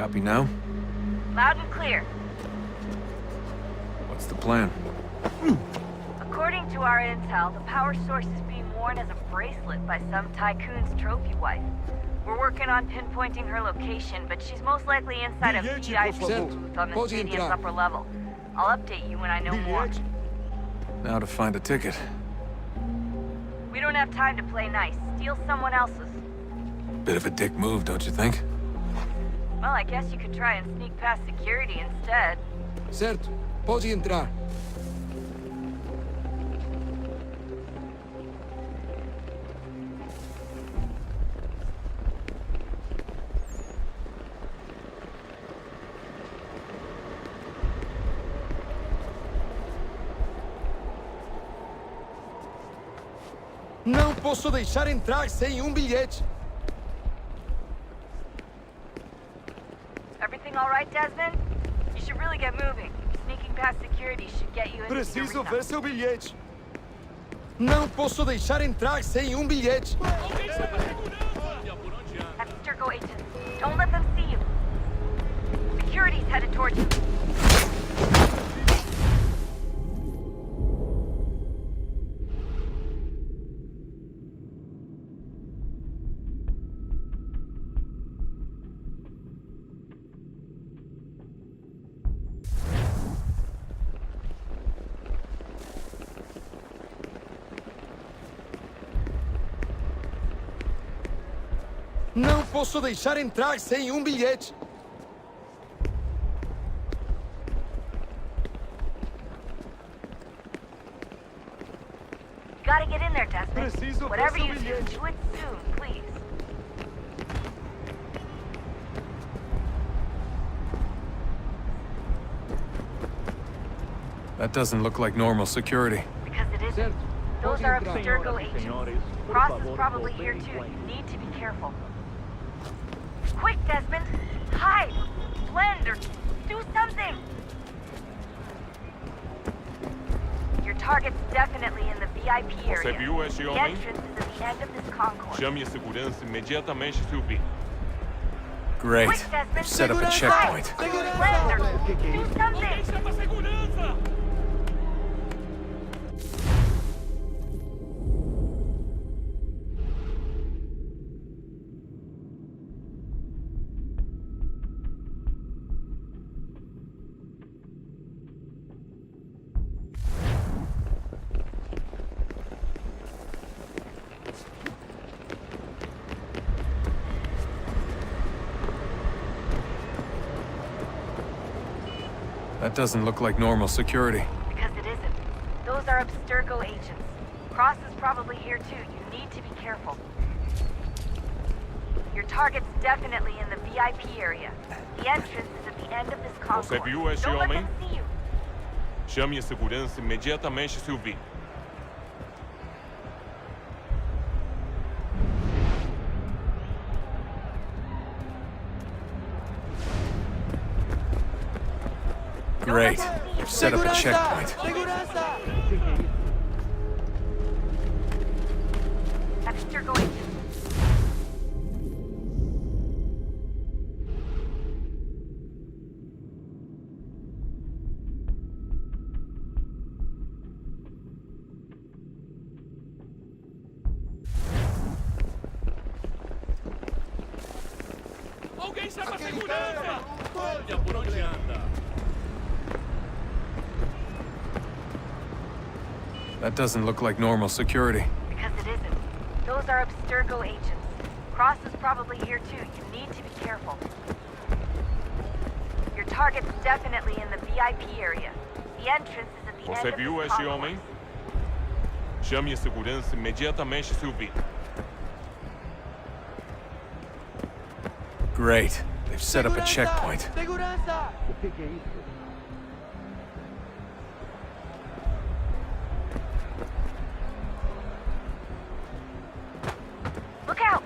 Copy now? Loud and clear. What's the plan? According to our intel, the power source is being worn as a bracelet by some tycoon's trophy wife. We're working on pinpointing her location, but she's most likely inside a VIP booth on the stadium's upper level. I'll update you when I know more. Now to find a ticket. We don't have time to play nice. Steal someone else's. Bit of a dick move, don't you think? Well, I guess you could try and sneak past security instead. Certo, pode entrar. Não posso deixar entrar sem bilhete. Everything all right, Desmond? You should really get moving. Sneaking past security should get you into the Preciso arena. ver seu bilhete. Não posso deixar entrar sem bilhete. Abstergo agents, don't let them see you. Security's headed towards you. Não posso deixar entrar sem bilhete. You gotta get in there, Desmond. Preciso ver Whatever seu you do, bilhete. do it soon, please. That doesn't look like normal security. Because it isn't. Certo, Those pode are entrar. Abstergo agents. Cross is probably here too. You need to be careful. Quick, Desmond! Hide! Blend or do something! Your target's definitely in the VIP area. Você viu este The homem? entrance is at the end of this concourse. Chame a segurança imediatamente se ouvir. Great. Quick, Desmond! They've set up a checkpoint. Blend or do something! That doesn't look like normal security. Because it isn't. Those are Abstergo agents. Cross is probably here too. You need to be careful. Your target's definitely in the VIP area. The entrance is at the end of this concourse. Você viu este Don't let homem? them see you. Chame a segurança imediatamente se ouvir. Great. They've set up a checkpoint. Segurança! Abstergo agents. Alguém chama a segurança! Olha por onde anda! That doesn't look like normal security. Because it isn't. Those are Abstergo agents. Cross is probably here too. You need to be careful. Your target's definitely in the VIP area. The entrance is at the Você end of viu this este concourse. homem? Chame a segurança imediatamente se ouvir. Great. They've set up a checkpoint. Segurança! Look out!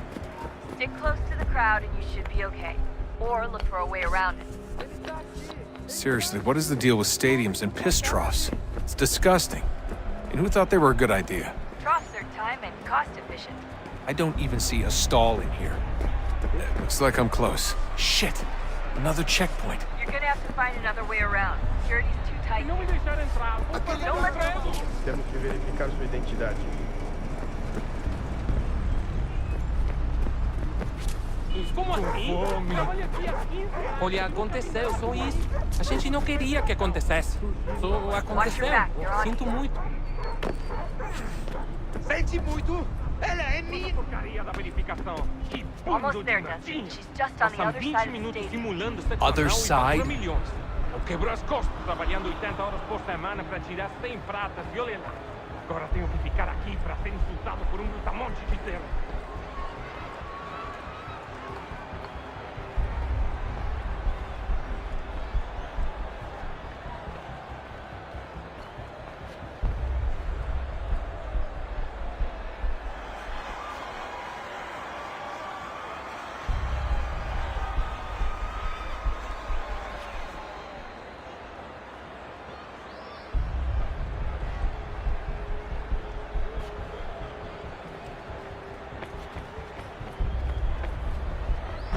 Stick close to the crowd and you should be okay. Or look for a way around it. Seriously, what is the deal with stadiums and piss troughs? It's disgusting. And who thought they were a good idea? Troughs are time and cost efficient. I don't even see a stall in here. Looks like I'm close. Shit. Another checkpoint. You're gonna have to find another way around. Security's too tight. Não me deixaram entrar. Vou fazer Don't let them in. Temos que verificar sua identidade. Como assim? Trabalhei aqui há 15 anos. Olha, aconteceu, só isso. A gente não queria que acontecesse. Só aconteceu. Sinto muito. Sente muito? Ela é minha. Porcaria da verificação. Que bando Almost de there, latinha. Dustin. She's just on the Passam other 20 side of the minutos stadium. simulando ser Other e fatura side? milhões. Eu quebro as costas trabalhando 80 horas por semana para tirar 100 pratas e olha lá. Agora tenho que ficar aqui para ser insultado por um brutamonte de terra.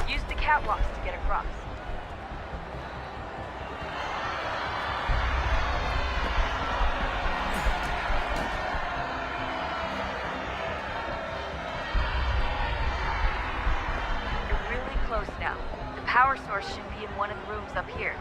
Use the catwalks to get across. You're really close now. The power source should be in one of the rooms up here.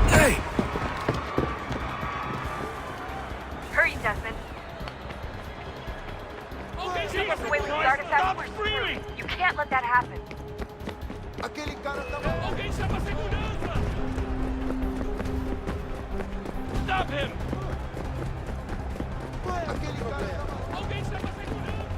Hey! Hurry, Desmond. Alguém Take us away with the artifact. We're screwed. You can't let that happen. Aquele cara tava... Alguém chama a segurança! Stop him! Aquele cara tava... Alguém chama a segurança!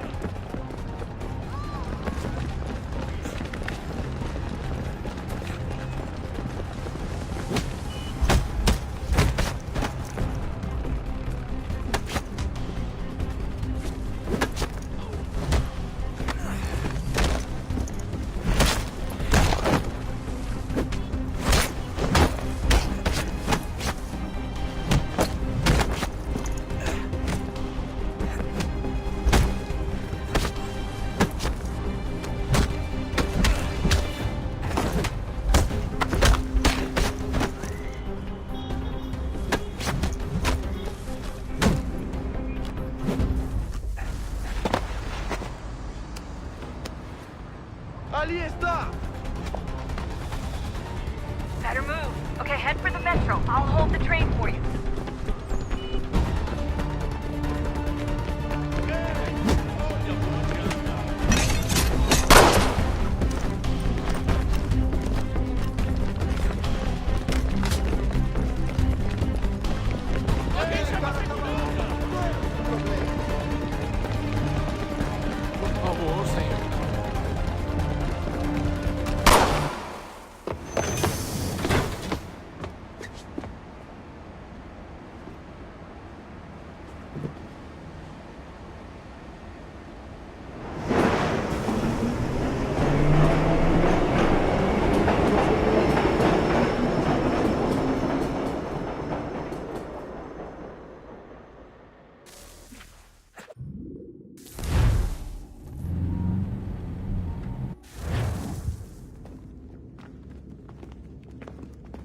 Ali está! Better move. Okay, head for the metro. I'll hold the train for you. Por favor, senhor.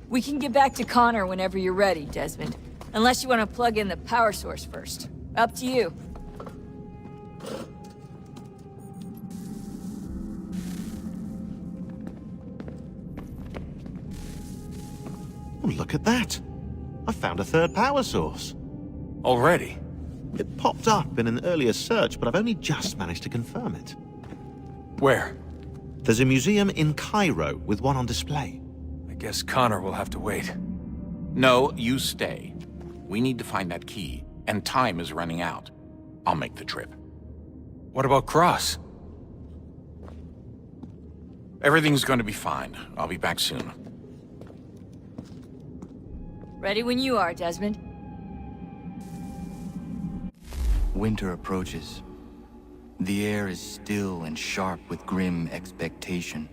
We can get back to Connor whenever you're ready, Desmond. Unless you want to plug in the power source first. Up to you. Oh, look at that. I found a third power source. Already? It popped up in an earlier search, but I've only just managed to confirm it. Where? There's a museum in Cairo with one on display. I guess Connor will have to wait. No, you stay. We need to find that key, and time is running out. I'll make the trip. What about Cross? Everything's going to be fine. I'll be back soon. Ready when you are, Desmond. Winter approaches. The air is still and sharp with grim expectation.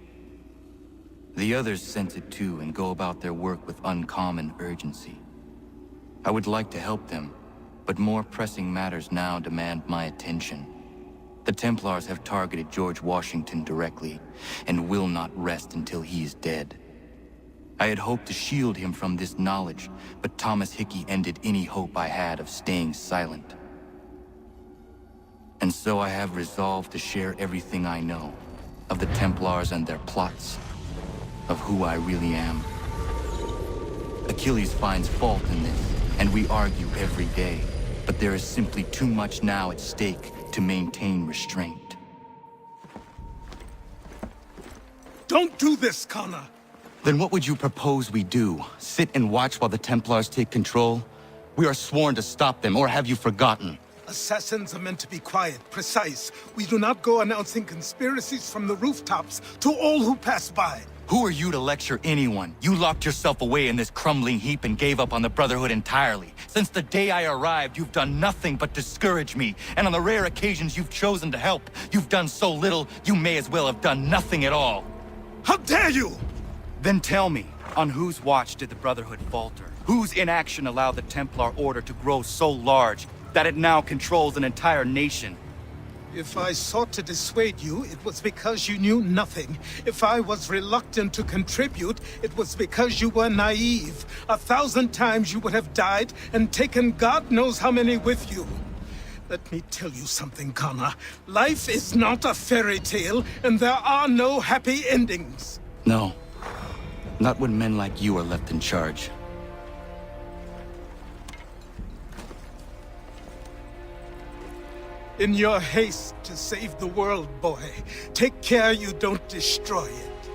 The others sense it too and go about their work with uncommon urgency. I would like to help them, but more pressing matters now demand my attention. The Templars have targeted George Washington directly, and will not rest until he is dead. I had hoped to shield him from this knowledge, but Thomas Hickey ended any hope I had of staying silent. And so I have resolved to share everything I know, of the Templars and their plots, of who I really am. Achilles finds fault in this, and we argue every day, but there is simply too much now at stake to maintain restraint. Don't do this, Connor! Then what would you propose we do? Sit and watch while the Templars take control? We are sworn to stop them, or have you forgotten? Assassins are meant to be quiet, precise. We do not go announcing conspiracies from the rooftops to all who pass by. Who are you to lecture anyone? You locked yourself away in this crumbling heap and gave up on the Brotherhood entirely. Since the day I arrived, you've done nothing but discourage me. And on the rare occasions you've chosen to help, you've done so little, you may as well have done nothing at all. How dare you! Then tell me, on whose watch did the Brotherhood falter? Whose inaction allowed the Templar Order to grow so large that it now controls an entire nation? If I sought to dissuade you, it was because you knew nothing. If I was reluctant to contribute, it was because you were naive. 1,000 times you would have died and taken God knows how many with you. Let me tell you something, Connor. Life is not a fairy tale, and there are no happy endings. No. Not when men like you are left in charge. In your haste to save the world, boy, take care you don't destroy it.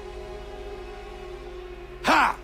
Ha!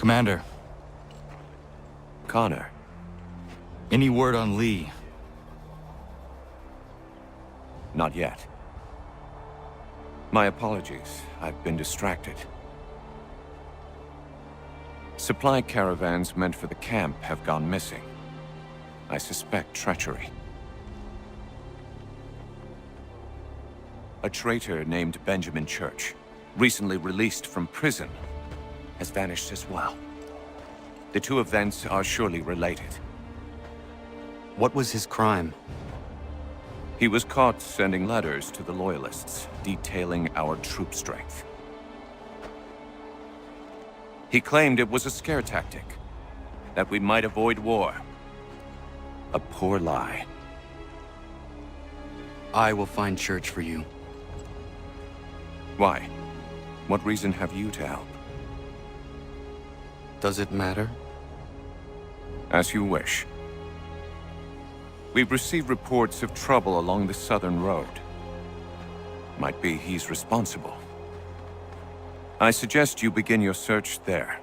Commander, Connor. any word on Lee? Not yet. My apologies. I've been distracted. Supply caravans meant for the camp have gone missing. I suspect treachery. A traitor named Benjamin Church, recently released from prison, has vanished as well. The two events are surely related. What was his crime? He was caught sending letters to the Loyalists, detailing our troop strength. He claimed it was a scare tactic, that we might avoid war. A poor lie. I will find Church for you. Why? What reason have you to help? Does it matter? As you wish. We've received reports of trouble along the southern road. Might be he's responsible. I suggest you begin your search there.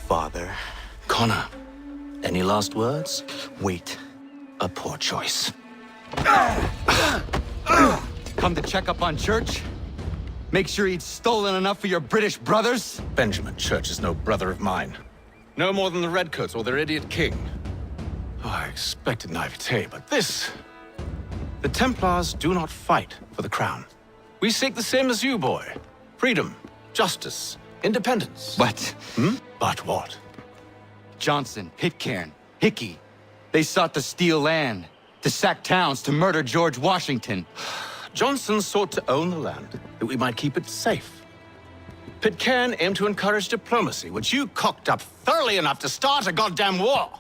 Father. Connor, any last words? Wait. A poor choice. Come to check up on Church? Make sure he'd stolen enough for your British brothers? Benjamin Church is no brother of mine. No more than the Redcoats or their idiot king. Oh, I expected naivete, but this... The Templars do not fight for the crown. We seek the same as you, boy. Freedom, justice, independence. But... But what? Johnson, Pitcairn, Hickey, they sought to steal land, to sack towns, to murder George Washington. Johnson sought to own the land, that we might keep it safe. Pitcairn aimed to encourage diplomacy, which you cocked up thoroughly enough to start a goddamn war.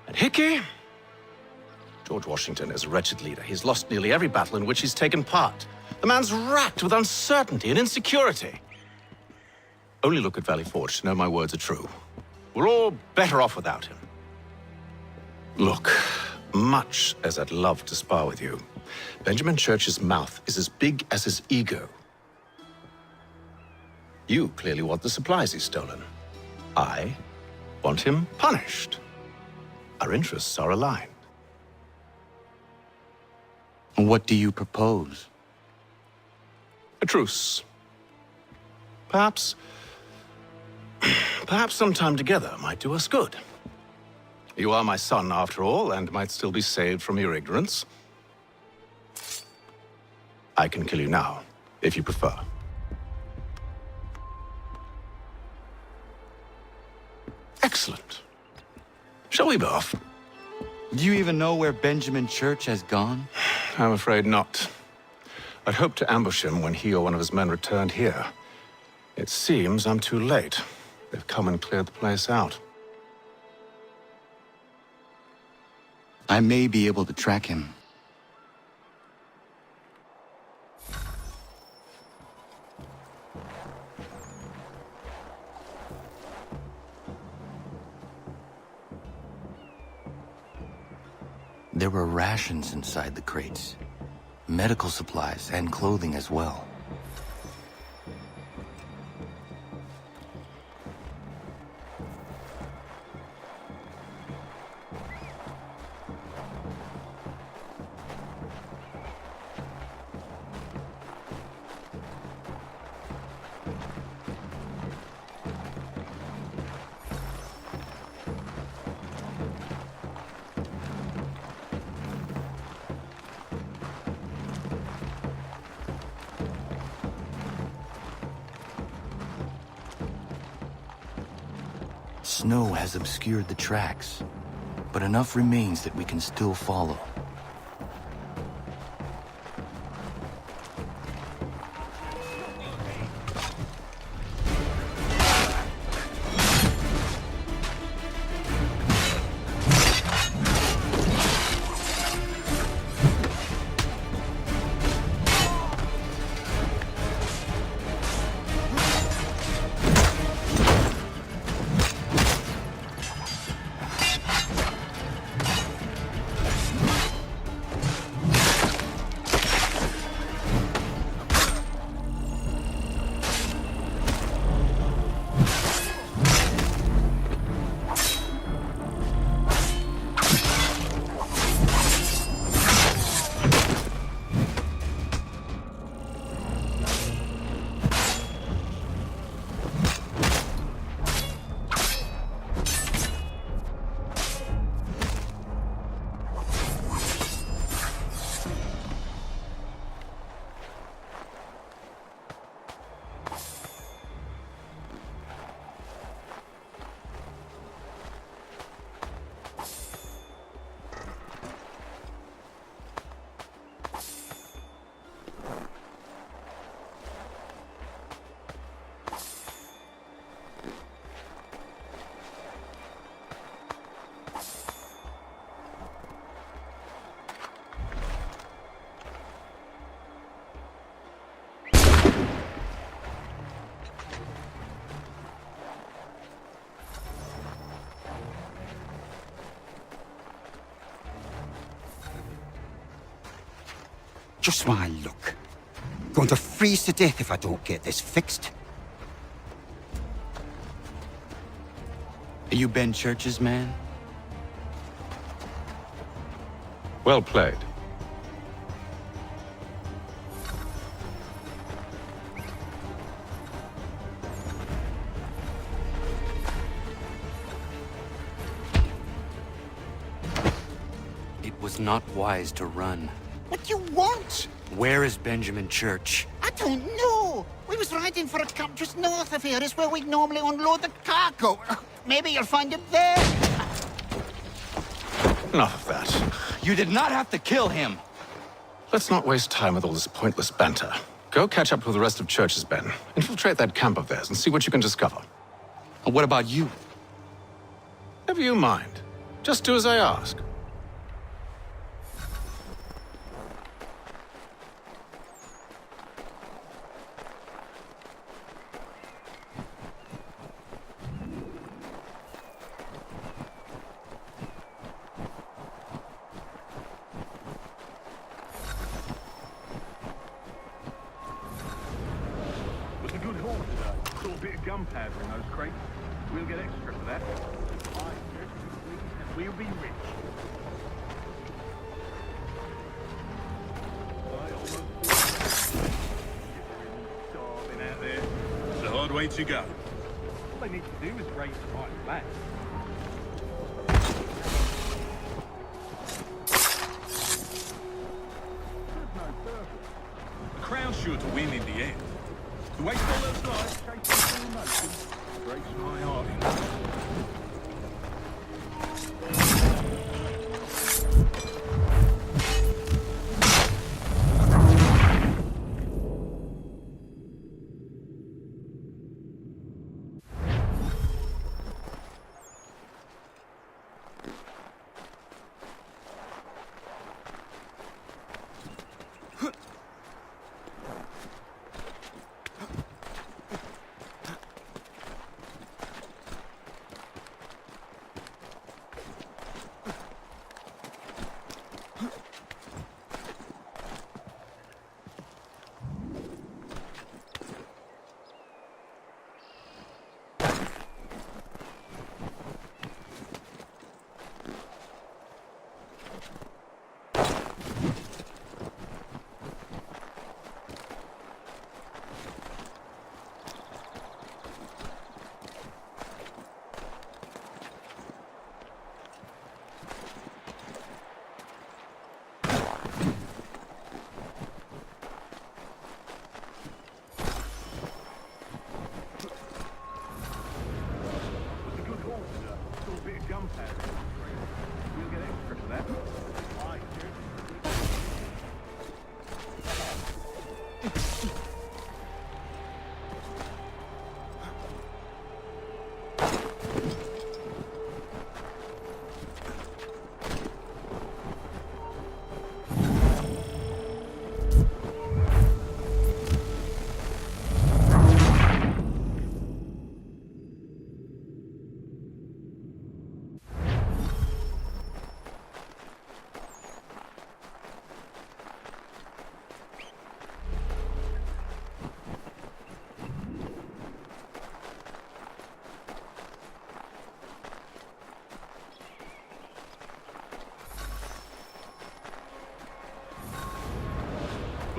And Hickey? George Washington is a wretched leader. He's lost nearly every battle in which he's taken part. The man's racked with uncertainty and insecurity. Only look at Valley Forge to know my words are true. We're all better off without him. Look, much as I'd love to spar with you, Benjamin Church's mouth is as big as his ego. You clearly want the supplies he's stolen. I want him punished. Our interests are aligned. What do you propose? A truce. Perhaps some time together might do us good. You are my son, after all, and might still be saved from your ignorance. I can kill you now, if you prefer. Excellent. Shall we be off? Do you even know where Benjamin Church has gone? I'm afraid not. I'd hoped to ambush him when he or one of his men returned here. It seems I'm too late. They've come and cleared the place out. I may be able to track him. There were rations inside the crates, medical supplies and clothing as well. Snow has obscured the tracks, but enough remains that we can still follow. Just my luck. Going to freeze to death if I don't get this fixed. Are you Ben Church's man? Well played. It was not wise to run. What do you want? Where is Benjamin Church? I don't know. We was riding for a camp just north of here. It's where we normally unload the cargo. Maybe you'll find him there. Enough of that. You did not have to kill him. Let's not waste time with all this pointless banter. Go catch up with the rest of Church's men. Infiltrate that camp of theirs and see what you can discover. And what about you? Never you mind. Just do as I ask. Gunpowder in those crates. We'll get extra for that. And we'll be rich. Starving out there. It's a hard way to go. All they need to do is raise the right flag. crown's sure to win in the end. To waste all those lives chasing through motion breaks my heart in.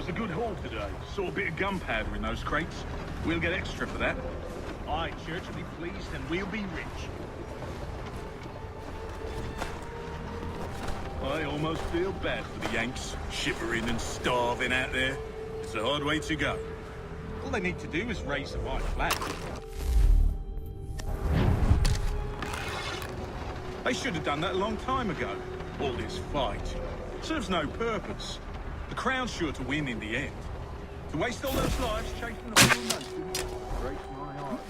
A good haul today. Saw a bit of gunpowder in those crates. We'll get extra for that. Aye, Church will be pleased and we'll be rich. I almost feel bad for the Yanks, shivering and starving out there. It's a hard way to go. All they need to do is raise the white flag. They should have done that a long time ago. All this fight serves no purpose. The crown's sure to win in the end. To waste all those lives chasing the whole nation breaks my heart.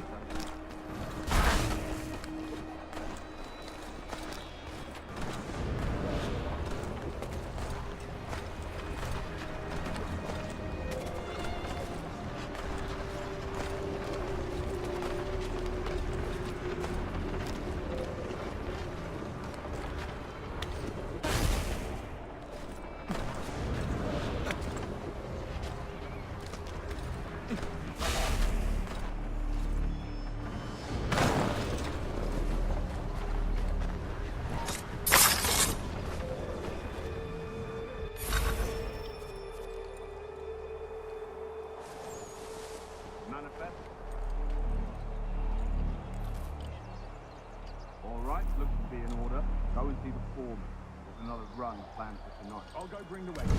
Looks to be in order. Go and see the foreman. There's another run planned for tonight. I'll go bring the wagon.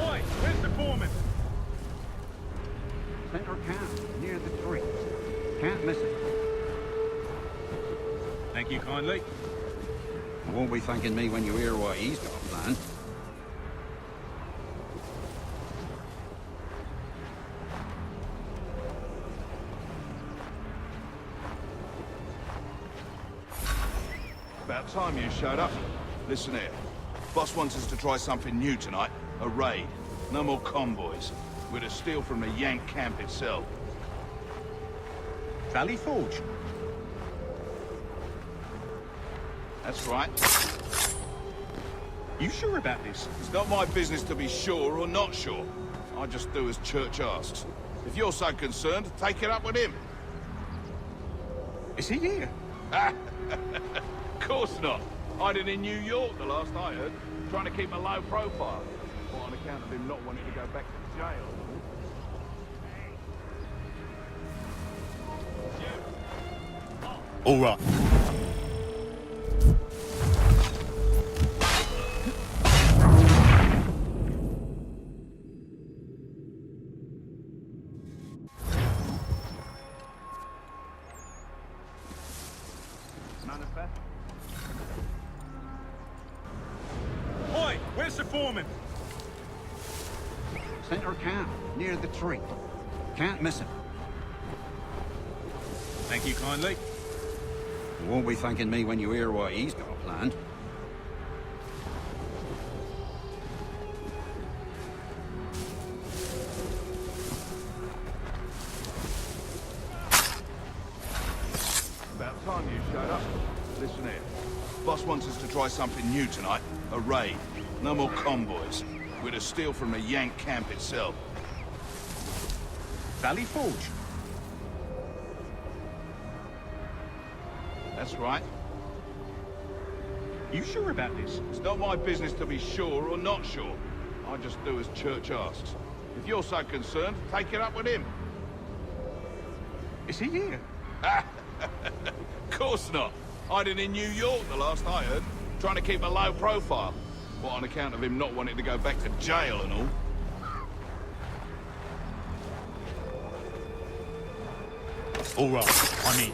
Oi, where's the foreman? Center camp, near the tree. Can't miss it. Thank you kindly. You won't be thanking me when you hear what he's got planned. About time you showed up. Listen here. Boss wants us to try something new tonight. A raid. No more convoys. We're to steal from the Yank camp itself. Valley Forge? That's right. You sure about this? It's not my business to be sure or not sure. I just do as Church asks. If you're so concerned, take it up with him. Is he here? Of course not. Hiding in New York, the last I heard. Trying to keep a low profile. Well, on account of him not wanting to go back to jail. All right. Where's the foreman? Center camp, near the tree. Can't miss him. Thank you kindly. You won't be thanking me when you hear what he's got planned. About time you showed up. Listen here. Boss wants us to try something new tonight. A raid. No more convoys. We're to steal from the Yank camp itself. Valley Forge. That's right. You sure about this? It's not my business to be sure or not sure. I just do as Church asks. If you're so concerned, take it up with him. Is he here? Of course not. Hiding in New York, the last I heard. Trying to keep a low profile. What, on account of him not wanting to go back to jail and all? All right, I'm in.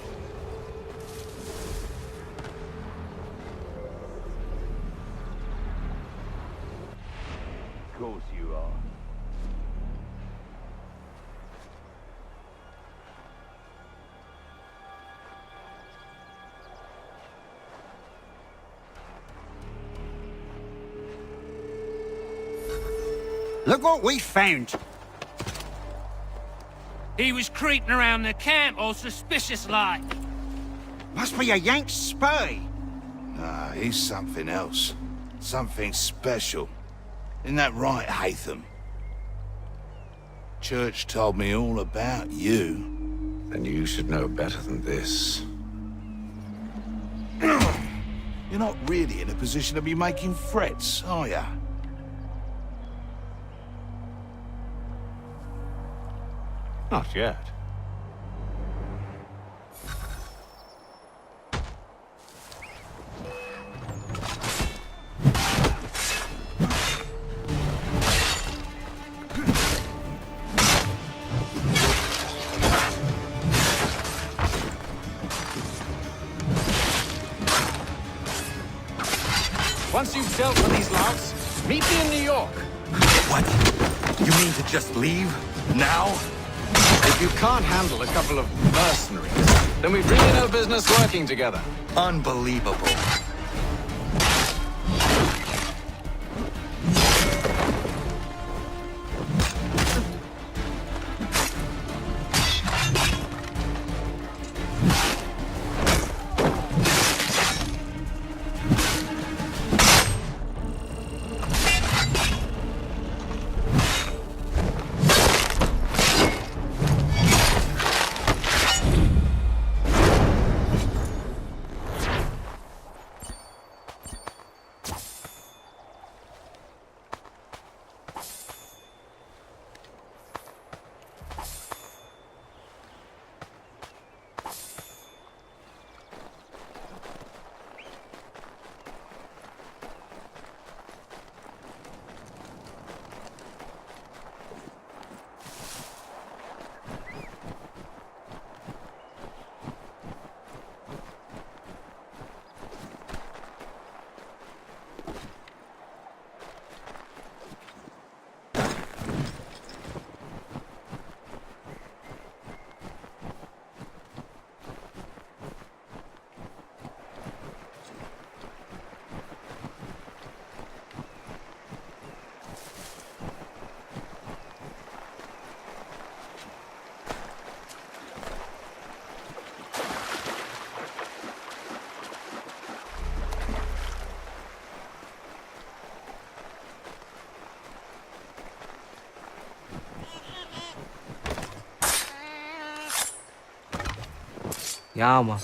Of course you are. Look what we found! He was creeping around the camp all suspicious-like. Must be a Yank spy. Nah, he's something else. Something special. Isn't that right, Hatham? Church told me all about you. Then you should know better than this. You're not really in a position to be making threats, are ya? Not yet. Once you've dealt with these louts, meet me in New York. What? You mean to just leave? Now? If you can't handle a couple of mercenaries, then we've really no business working together. Unbelievable. Ja, man.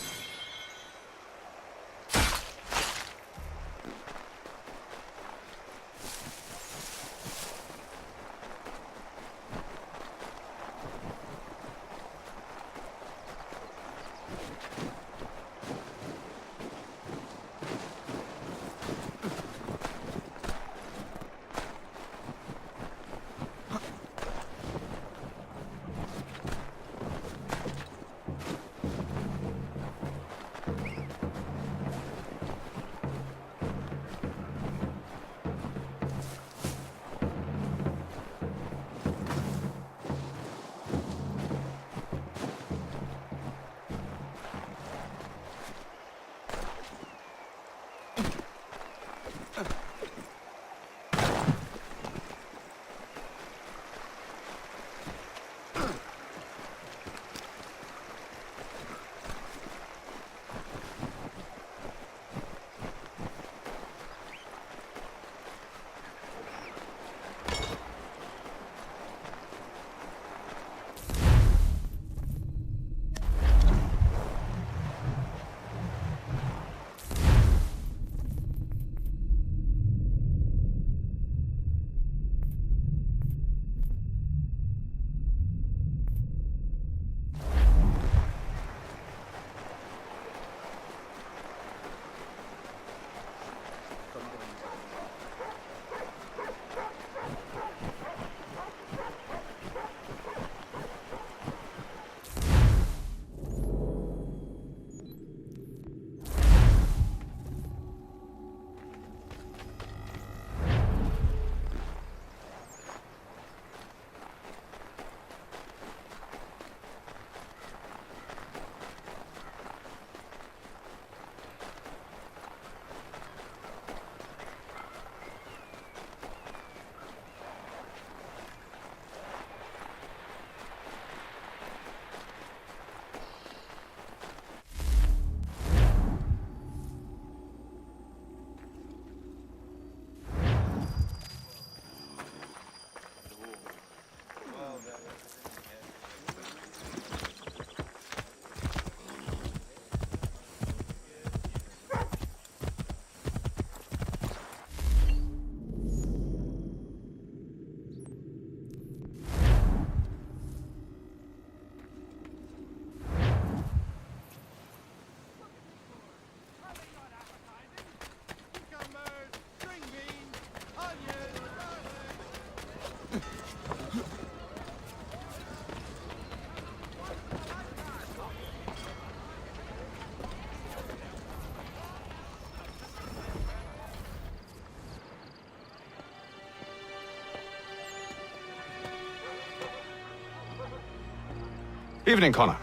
Evening, Connor.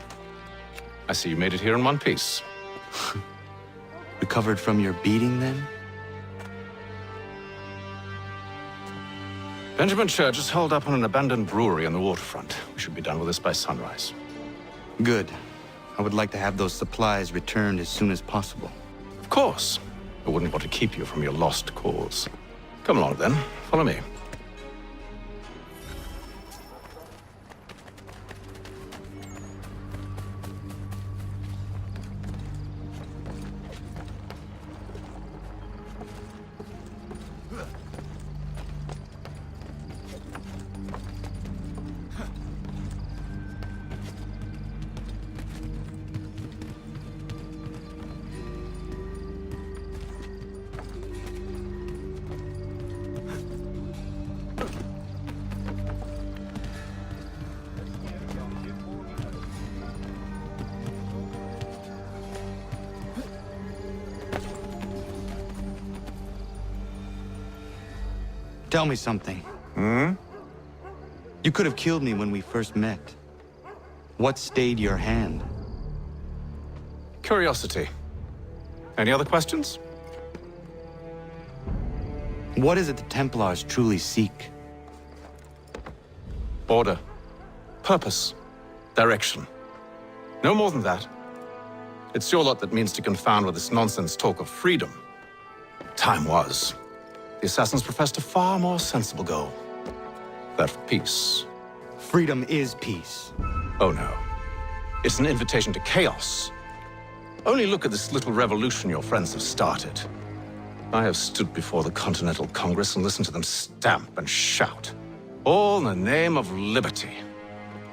I see you made it here in one piece. Recovered from your beating, then? Benjamin Church is holed up on an abandoned brewery on the waterfront. We should be done with this by sunrise. Good. I would like to have those supplies returned as soon as possible. Of course. I wouldn't want to keep you from your lost cause. Come along, then. Follow me. Tell me something. You could have killed me when we first met. What stayed your hand? Curiosity. Any other questions? What is it the Templars truly seek? Order. Purpose. Direction. No more than that. It's your lot that means to confound with this nonsense talk of freedom. Time was. The assassins professed a far more sensible goal. That of peace. Freedom is peace. Oh no. It's an invitation to chaos. Only look at this little revolution your friends have started. I have stood before the Continental Congress and listened to them stamp and shout. All in the name of liberty.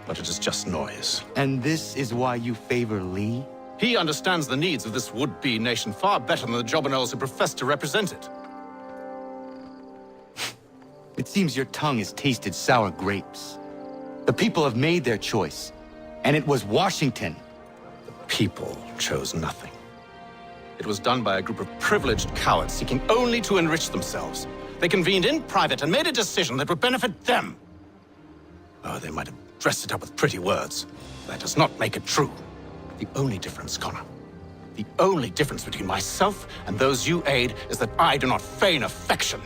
But it is just noise. And this is why you favor Lee? He understands the needs of this would-be nation far better than the jobberknolls who profess to represent it. It seems your tongue has tasted sour grapes. The people have made their choice, and it was Washington. The people chose nothing. It was done by a group of privileged cowards seeking only to enrich themselves. They convened in private and made a decision that would benefit them. Oh, they might have dressed it up with pretty words. That does not make it true. The only difference, Connor, the only difference between myself and those you aid is that I do not feign affection.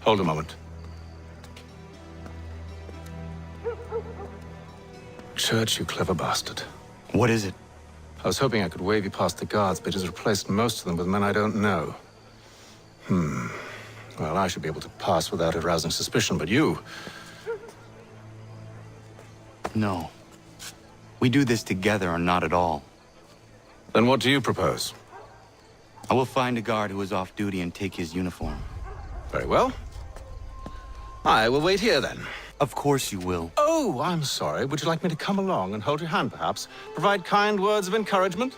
Hold a moment. Church, you clever bastard. What is it? I was hoping I could wave you past the guards, but it has replaced most of them with men I don't know. Well, I should be able to pass without arousing suspicion, but you... No. We do this together or not at all. Then what do you propose? I will find a guard who is off duty and take his uniform. Very well. I will wait here, then. Of course you will. Oh, I'm sorry. Would you like me to come along and hold your hand, perhaps? Provide kind words of encouragement?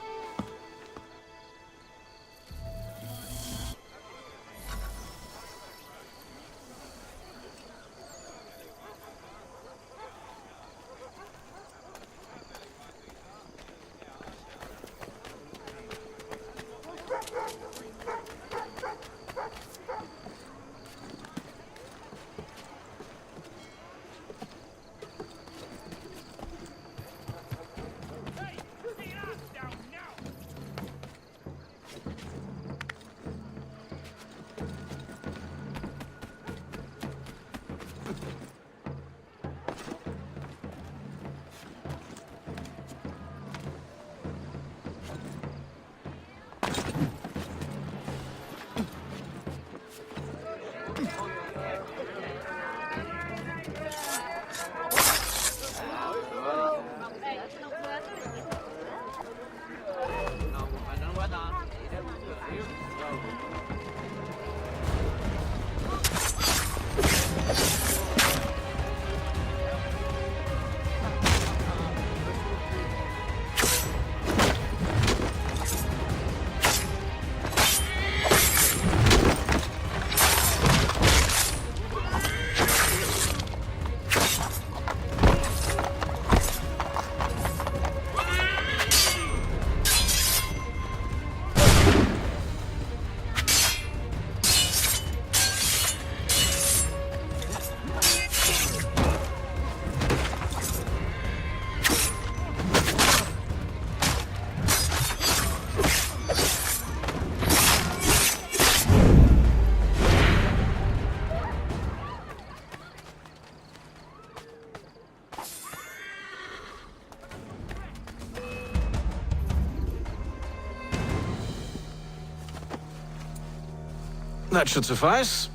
That should suffice.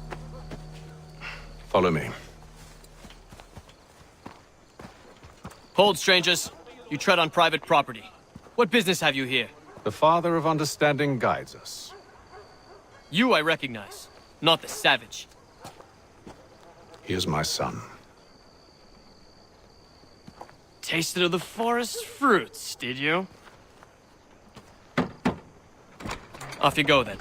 Follow me. Hold, strangers. You tread on private property. What business have you here? The Father of Understanding guides us. You I recognize, not the savage. He is my son. Tasted of the forest fruits, did you? Off you go, then.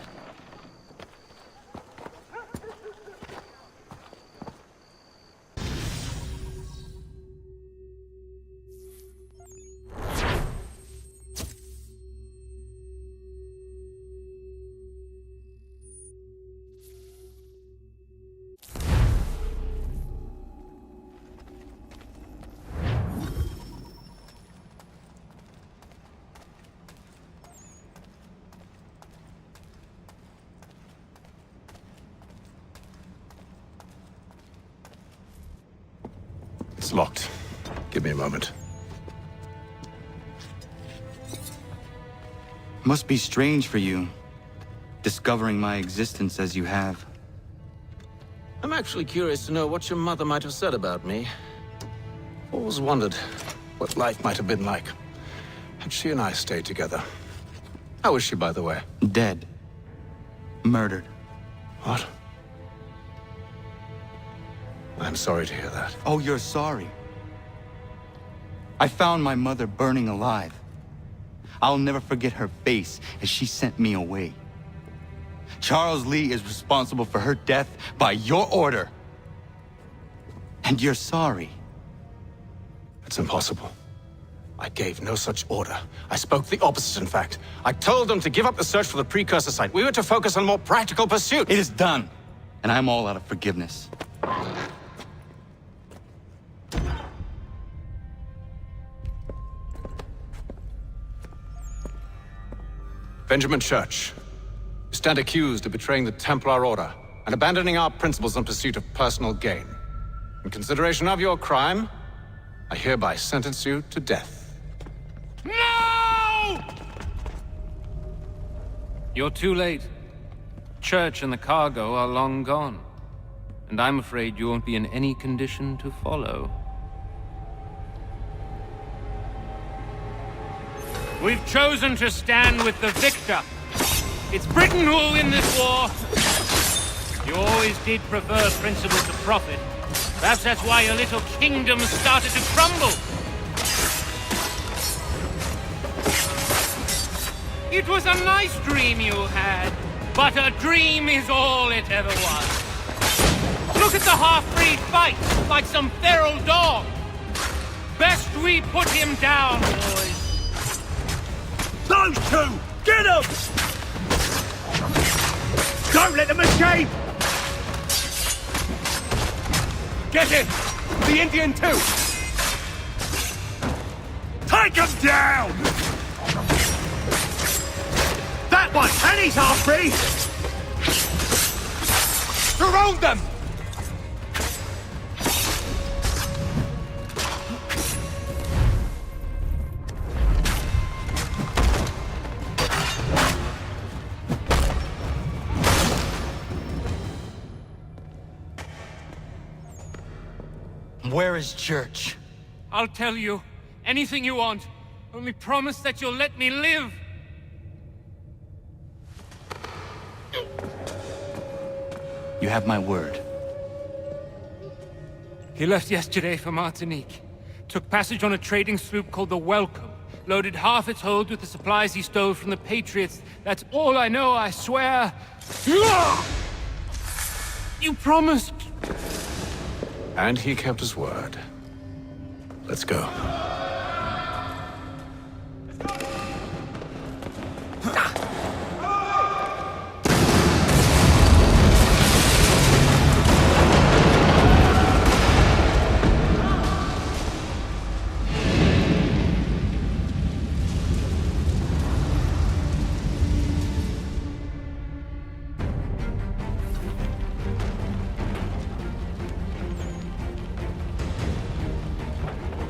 It's locked. Give me a moment. Must be strange for you, discovering my existence as you have. I'm actually curious to know what your mother might have said about me. Always wondered what life might have been like had she and I stayed together. How is she, by the way? Dead. Murdered. What? I'm sorry to hear that. Oh, you're sorry. I found my mother burning alive. I'll never forget her face as she sent me away. Charles Lee is responsible for her death by your order. And you're sorry. It's impossible. I gave no such order. I spoke the opposite, in fact. I told them to give up the search for the precursor site. We were to focus on more practical pursuits. It is done, and I'm all out of forgiveness. Benjamin Church, you stand accused of betraying the Templar Order and abandoning our principles in pursuit of personal gain. In consideration of your crime, I hereby sentence you to death. No! You're too late. Church and the cargo are long gone. And I'm afraid you won't be in any condition to follow. We've chosen to stand with the victor. It's Britain who will win this war. You always did prefer principle to profit. Perhaps that's why your little kingdom started to crumble. It was a nice dream you had, but a dream is all it ever was. Look at the half-breed fight, like some feral dog. Best we put him down, boys. Those two! Get them! Don't let them escape! Get him! The Indian too! Take him down! That one! And he's half-breed! Surround them! Where is Church? I'll tell you anything you want. Only promise that you'll let me live. You have my word. He left yesterday for Martinique. Took passage on a trading sloop called the Welcome. Loaded half its hold with the supplies he stole from the Patriots. That's all I know, I swear. You promised. And he kept his word. Let's go.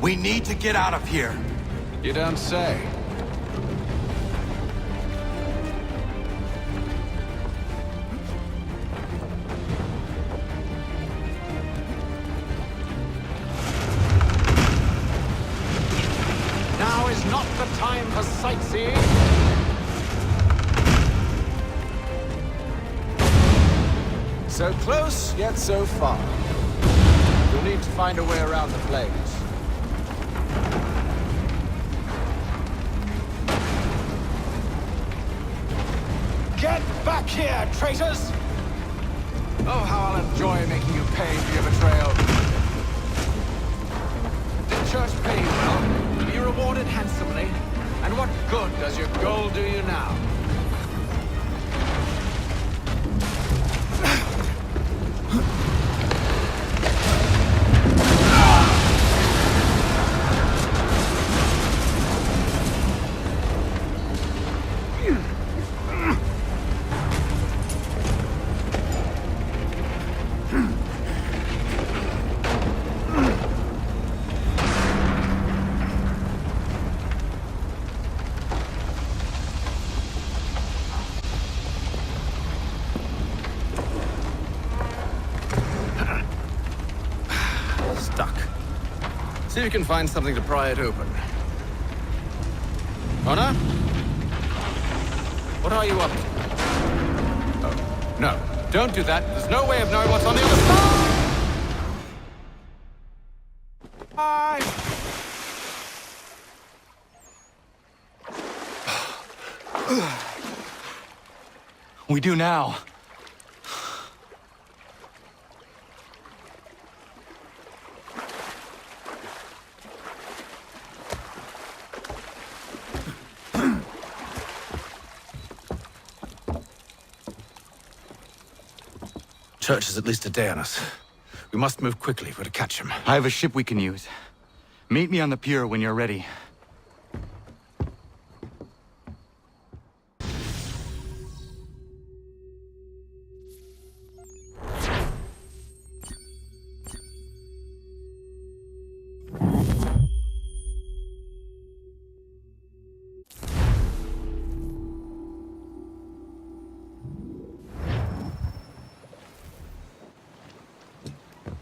We need to get out of here. You don't say. time for sightseeing. So close, yet so far. You'll need to find a way around the flames. Get back here, traitors! Oh, how I'll enjoy making you pay for your betrayal. Did Church pay you well? Be rewarded handsomely? And what good does your gold do you now? See if you can find something to pry it open. Connor? What are you up to? Oh, no. Don't do that. There's no way of knowing what's on the other side! We do now. Church is at least a day on us. We must move quickly if we're to catch him. I have a ship we can use. Meet me on the pier when you're ready.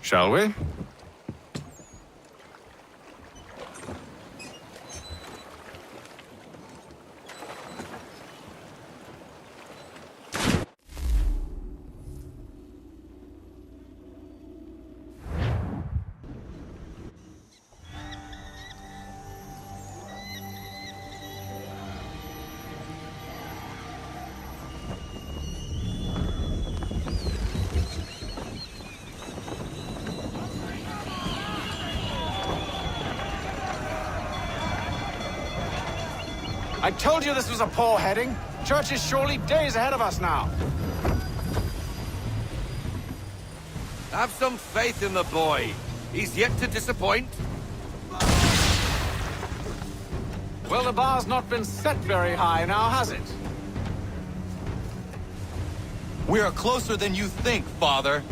Shall we? I told you this was a poor heading. Church is surely days ahead of us now. Have some faith in the boy. He's yet to disappoint. Well, the bar's not been set very high now, has it? We are closer than you think, Father.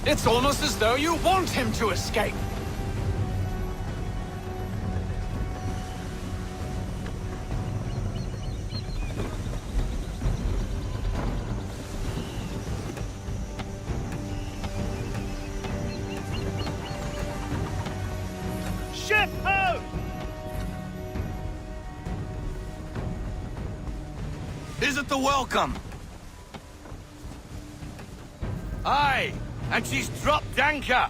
It's almost as though you want him to escape. Ship out! Is it the welcome? Aye, and she's dropped anchor.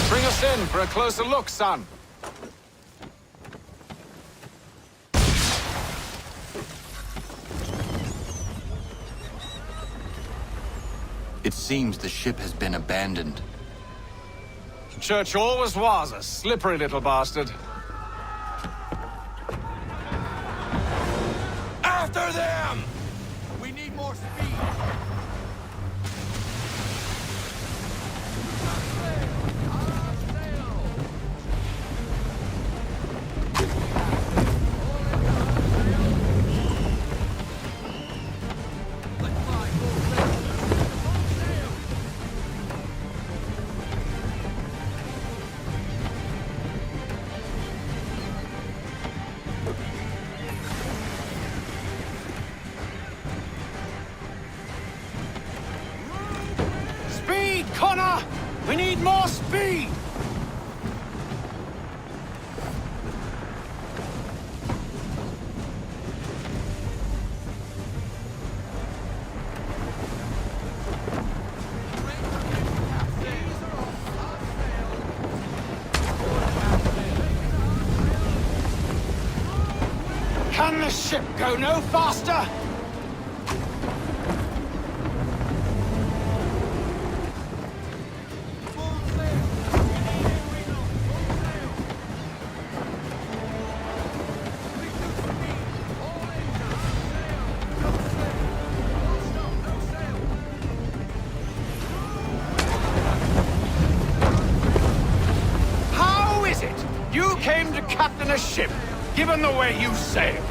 Bring us in for a closer look, son. It seems the ship has been abandoned. Church always was a slippery little bastard. After them! We need more speed. We need more speed! Can the ship go no faster? How is it you came to captain a ship, given the way you sail?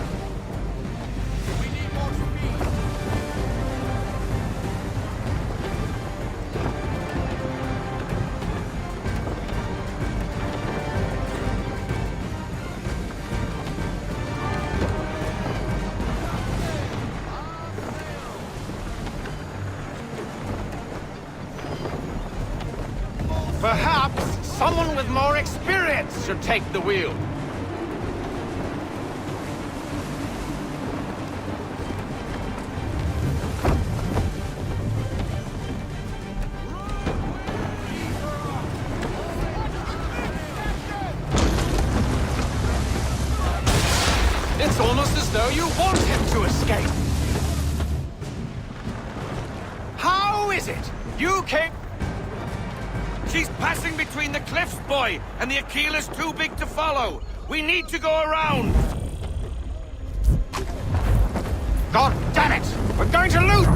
Perhaps someone with more experience should take the wheel. It's almost as though you want him to escape. How is it you came... She's passing between the cliffs, boy, and the Aquilah's too big to follow. We need to go around. God damn it! We're going to lose...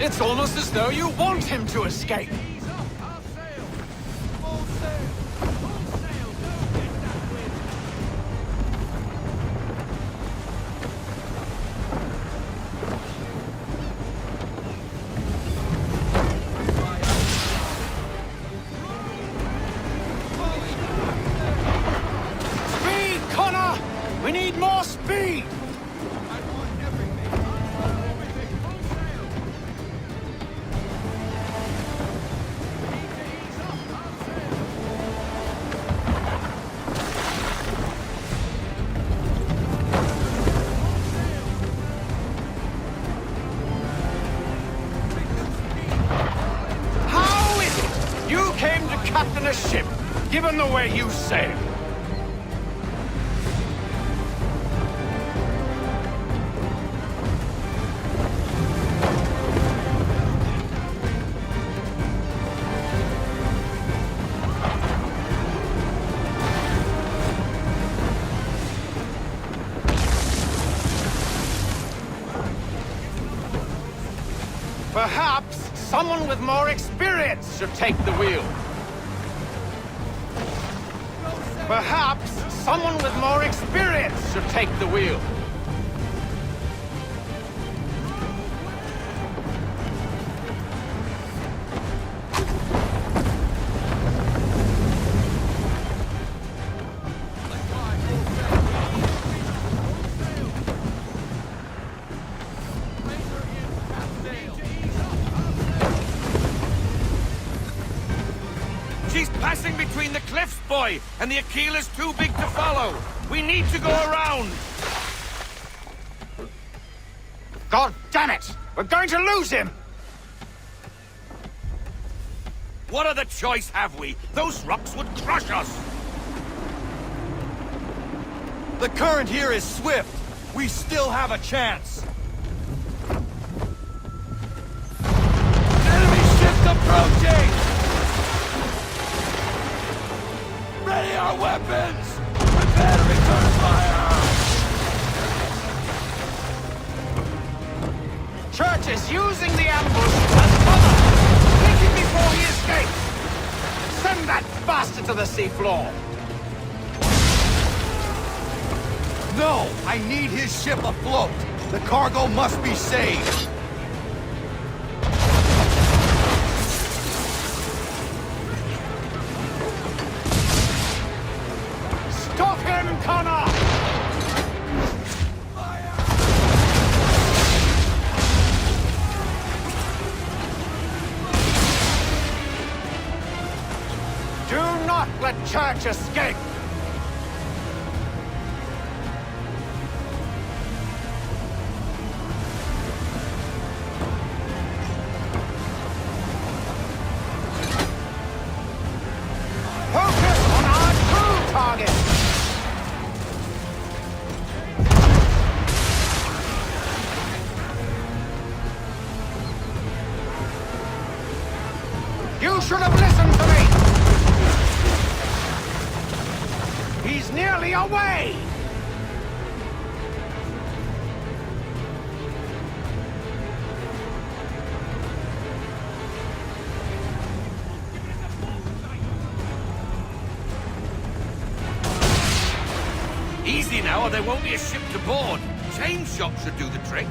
It's almost as though you want him to escape. Speed, Connor! We need more speed! Captain a ship, given the way you sail. Perhaps someone with more experience should take the wheel. Perhaps someone with more experience should take the wheel. She's passing between the cliffs, boy, and the Aquilah's too big to follow. We need to go around. God damn it! We're going to lose him! What other choice have we? Those rocks would crush us. The current here is swift. We still have a chance. Enemy ships approaching! Ready our weapons! Prepare to return fire! Church is using the ambush as cover. Take him before he escapes. Send that bastard to the seafloor. No! I need his ship afloat! The cargo must be saved! Stop him, Connor! Do not let Church escape! Focus on our true target! You should have listened to me! He's nearly away! Easy now, or there won't be a ship to board. Chain shot should do the trick.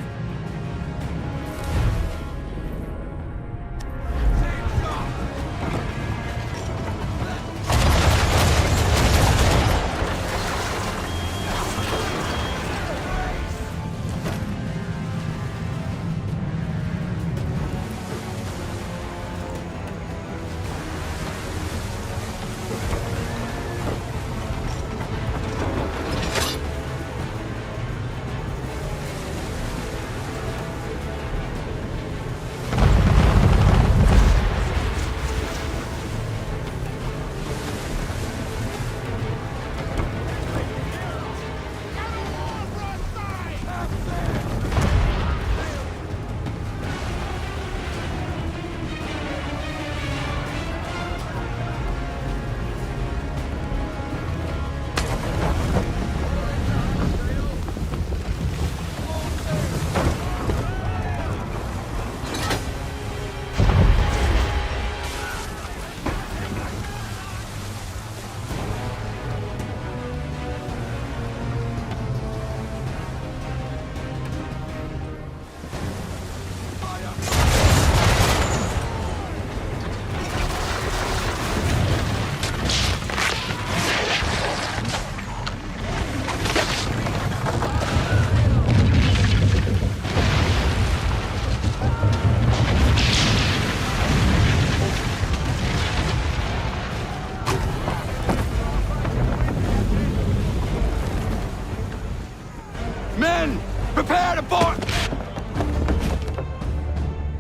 Men! Prepare to board!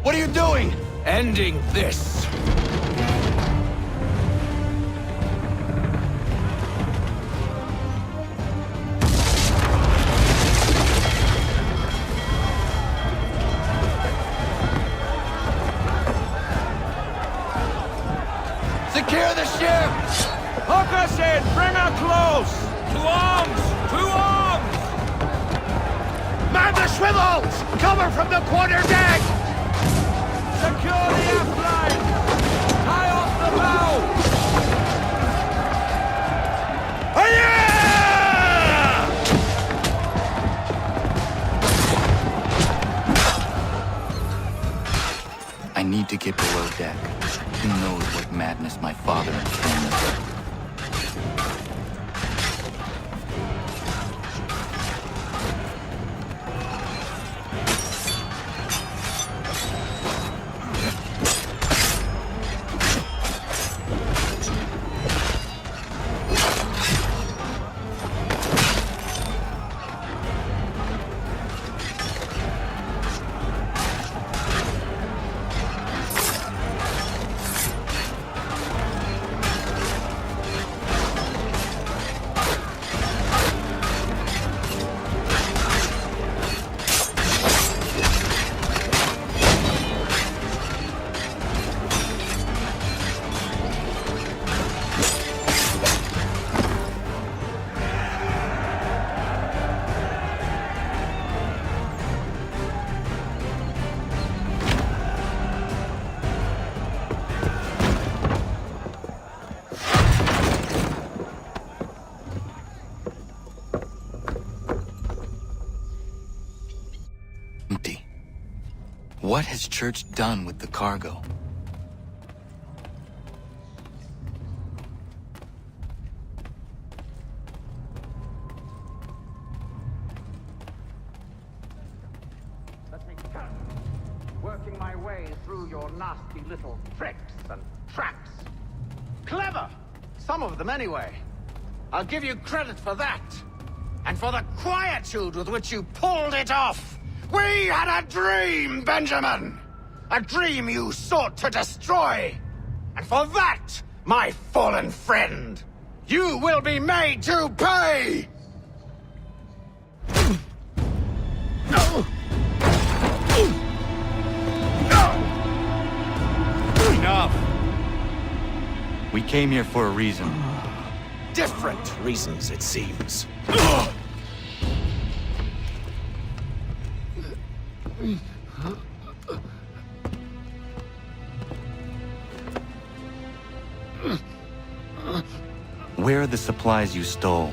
What are you doing? Ending this. Secure the ship! Hook us in! Bring her close! To arms! To arms! Man the swivels! Cover from the quarter deck! Secure the aft line! Tie off the bow! I need to get below deck. Who knows what madness my father intends? What has Church done with the cargo? Let me cut. Working my way through your nasty little tricks and traps. Clever! Some of them, anyway. I'll give you credit for that. And for the quietude with which you pulled it off. We had a dream, Benjamin! A dream you sought to destroy. And for that, my fallen friend, you will be made to pay! Enough! We came here for a reason. Different reasons, it seems. Where are the supplies you stole?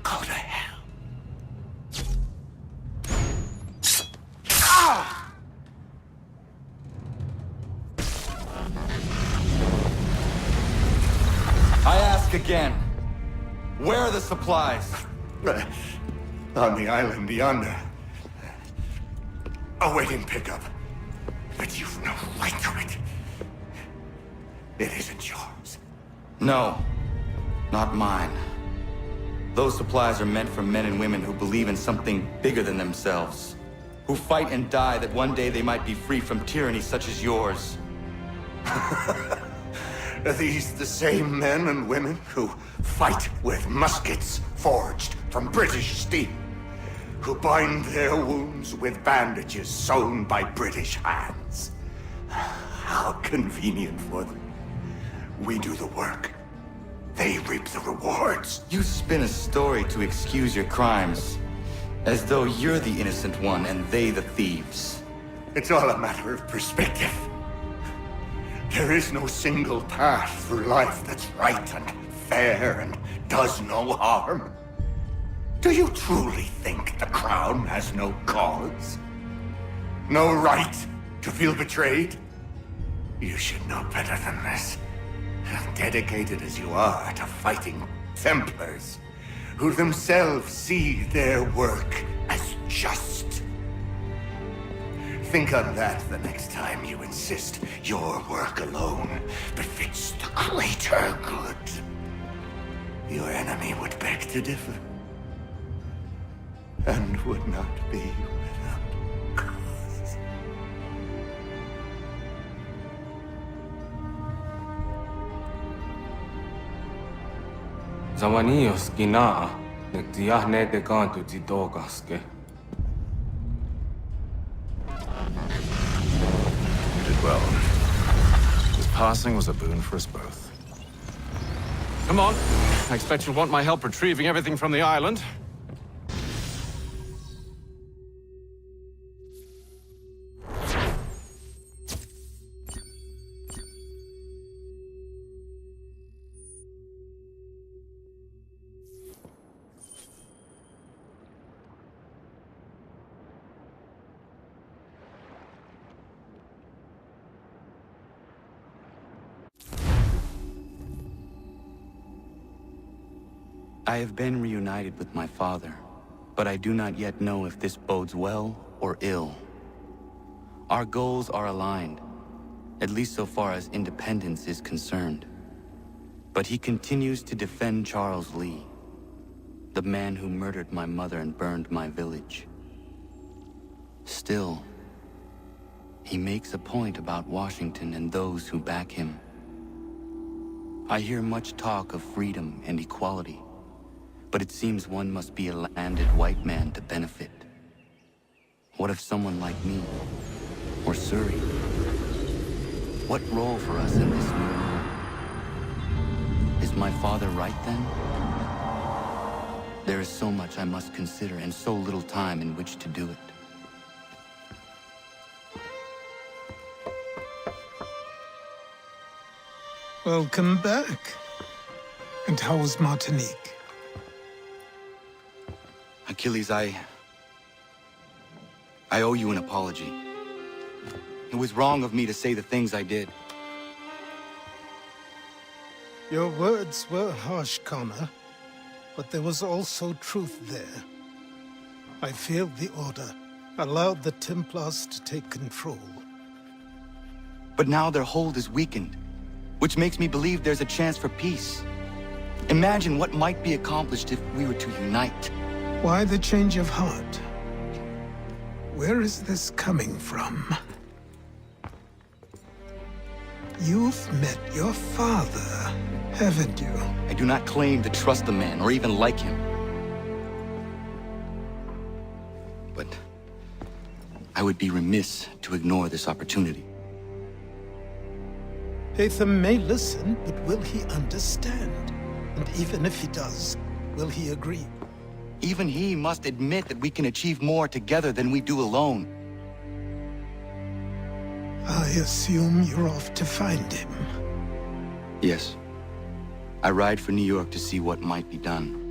Go to hell. I ask again. Where are the supplies? On the island yonder. Awaiting pickup. But you've no right to it. It isn't yours. No, not mine. Those supplies are meant for men and women who believe in something bigger than themselves. Who fight and die that one day they might be free from tyranny such as yours. Are these the same men and women who fight with muskets forged from British steel? Who bind their wounds with bandages sewn by British hands? How convenient for them. We do the work. They reap the rewards. You spin a story to excuse your crimes, as though you're the innocent one and they the thieves. It's all a matter of perspective. There is no single path through life that's right and fair and does no harm. Do you truly think the Crown has no cause? No right to feel betrayed? You should know better than this. Dedicated as you are to fighting Templars, who themselves see their work as just. Think on that the next time you insist your work alone befits the greater good. Your enemy would beg to differ, and would not be without cause. Zawanios gina nagtiahne de kanto tidogaske. You did well. His passing was a boon for us both. Come on. I expect you'll want my help retrieving everything from the island. I have been reunited with my father, but I do not yet know if this bodes well or ill. Our goals are aligned, at least so far as independence is concerned. But he continues to defend Charles Lee, the man who murdered my mother and burned my village. Still, he makes a point about Washington and those who back him. I hear much talk of freedom and equality, but it seems one must be a landed white man to benefit. What if someone like me, or Surrey? What role for us in this new world? Is my father right then? There is so much I must consider and so little time in which to do it. Welcome back. And how was Martinique? Achilles, I I owe you an apology. It was wrong of me to say the things I did. Your words were harsh, Connor, but there was also truth there. I failed the Order, allowed the Templars to take control. But now their hold is weakened, which makes me believe there's a chance for peace. Imagine what might be accomplished if we were to unite. Why the change of heart? Where is this coming from? You've met your father, haven't you? I do not claim to trust the man or even like him. But I would be remiss to ignore this opportunity. Hatham may listen, but will he understand? And even if he does, will he agree? Even he must admit that we can achieve more together than we do alone. I assume you're off to find him. Yes. I ride for New York to see what might be done.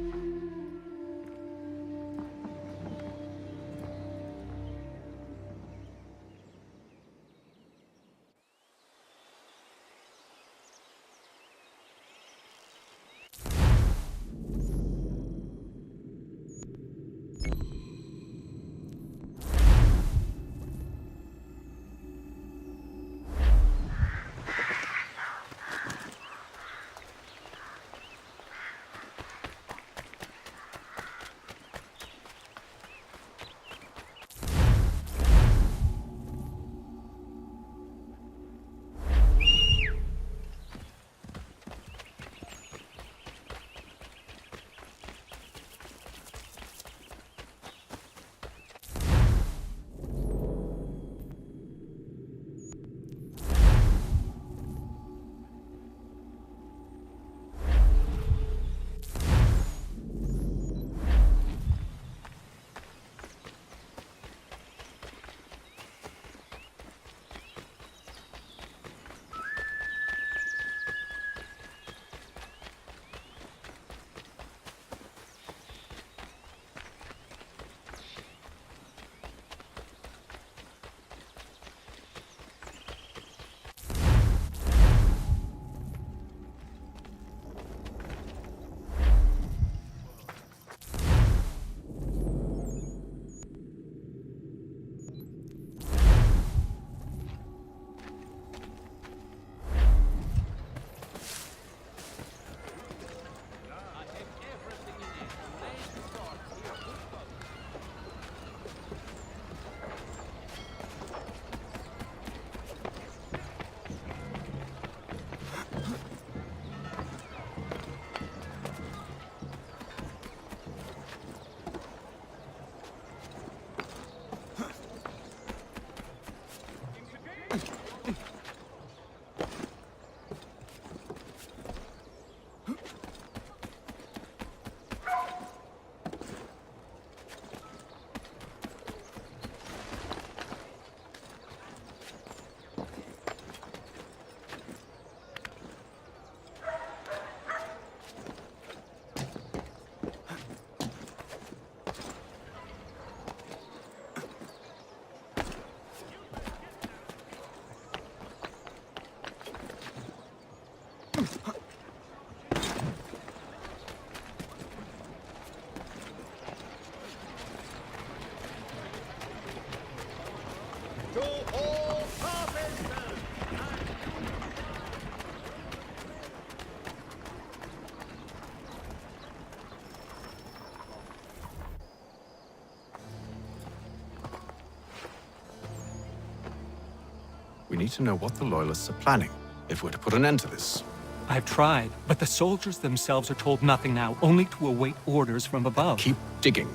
We need to know what the Loyalists are planning, if we're to put an end to this. I've tried, but the soldiers themselves are told nothing now, only to await orders from above. Keep digging.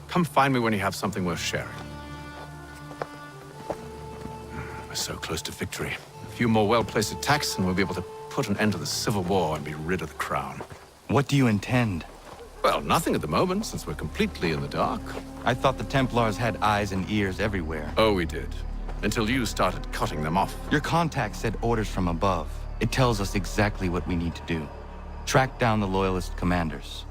Come find me when you have something worth sharing. We're so close to victory. A few more well-placed attacks and we'll be able to put an end to the Civil War and be rid of the Crown. What do you intend? Well, nothing at the moment, since we're completely in the dark. I thought the Templars had eyes and ears everywhere. Oh, we did. Until you started cutting them off. Your contact said orders from above. It tells us exactly what we need to do. Track down the Loyalist commanders.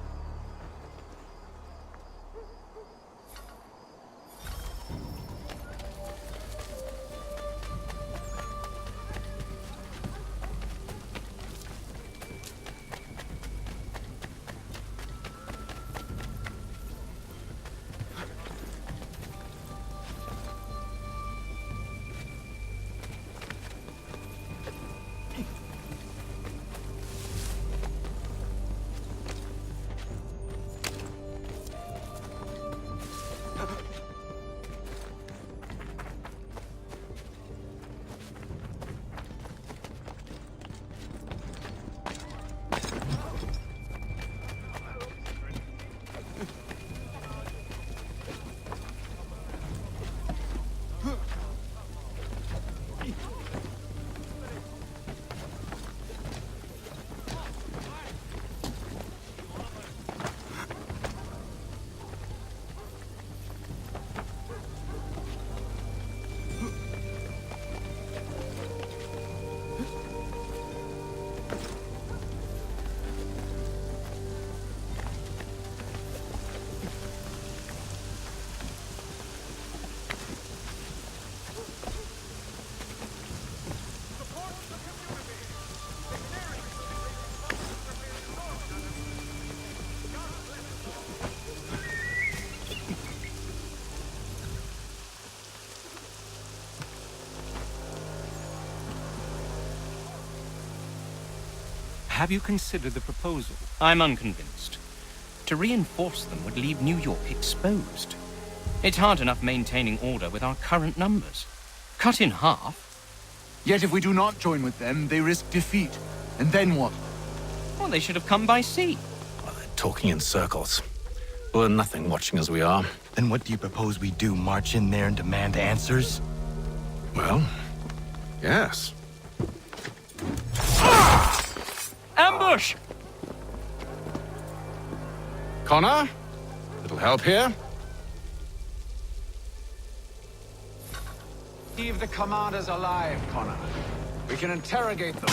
Have you considered the proposal? I'm unconvinced. To reinforce them would leave New York exposed. It's hard enough maintaining order with our current numbers. Cut in half. Yet if we do not join with them, they risk defeat. And then what? Well, they should have come by sea. Well, they're talking in circles. We're nothing watching as we are. Then what do you propose we do? March in there and demand answers? Well, yes. Ambush! Connor? Little help here? Leave the commanders alive, Connor. We can interrogate them.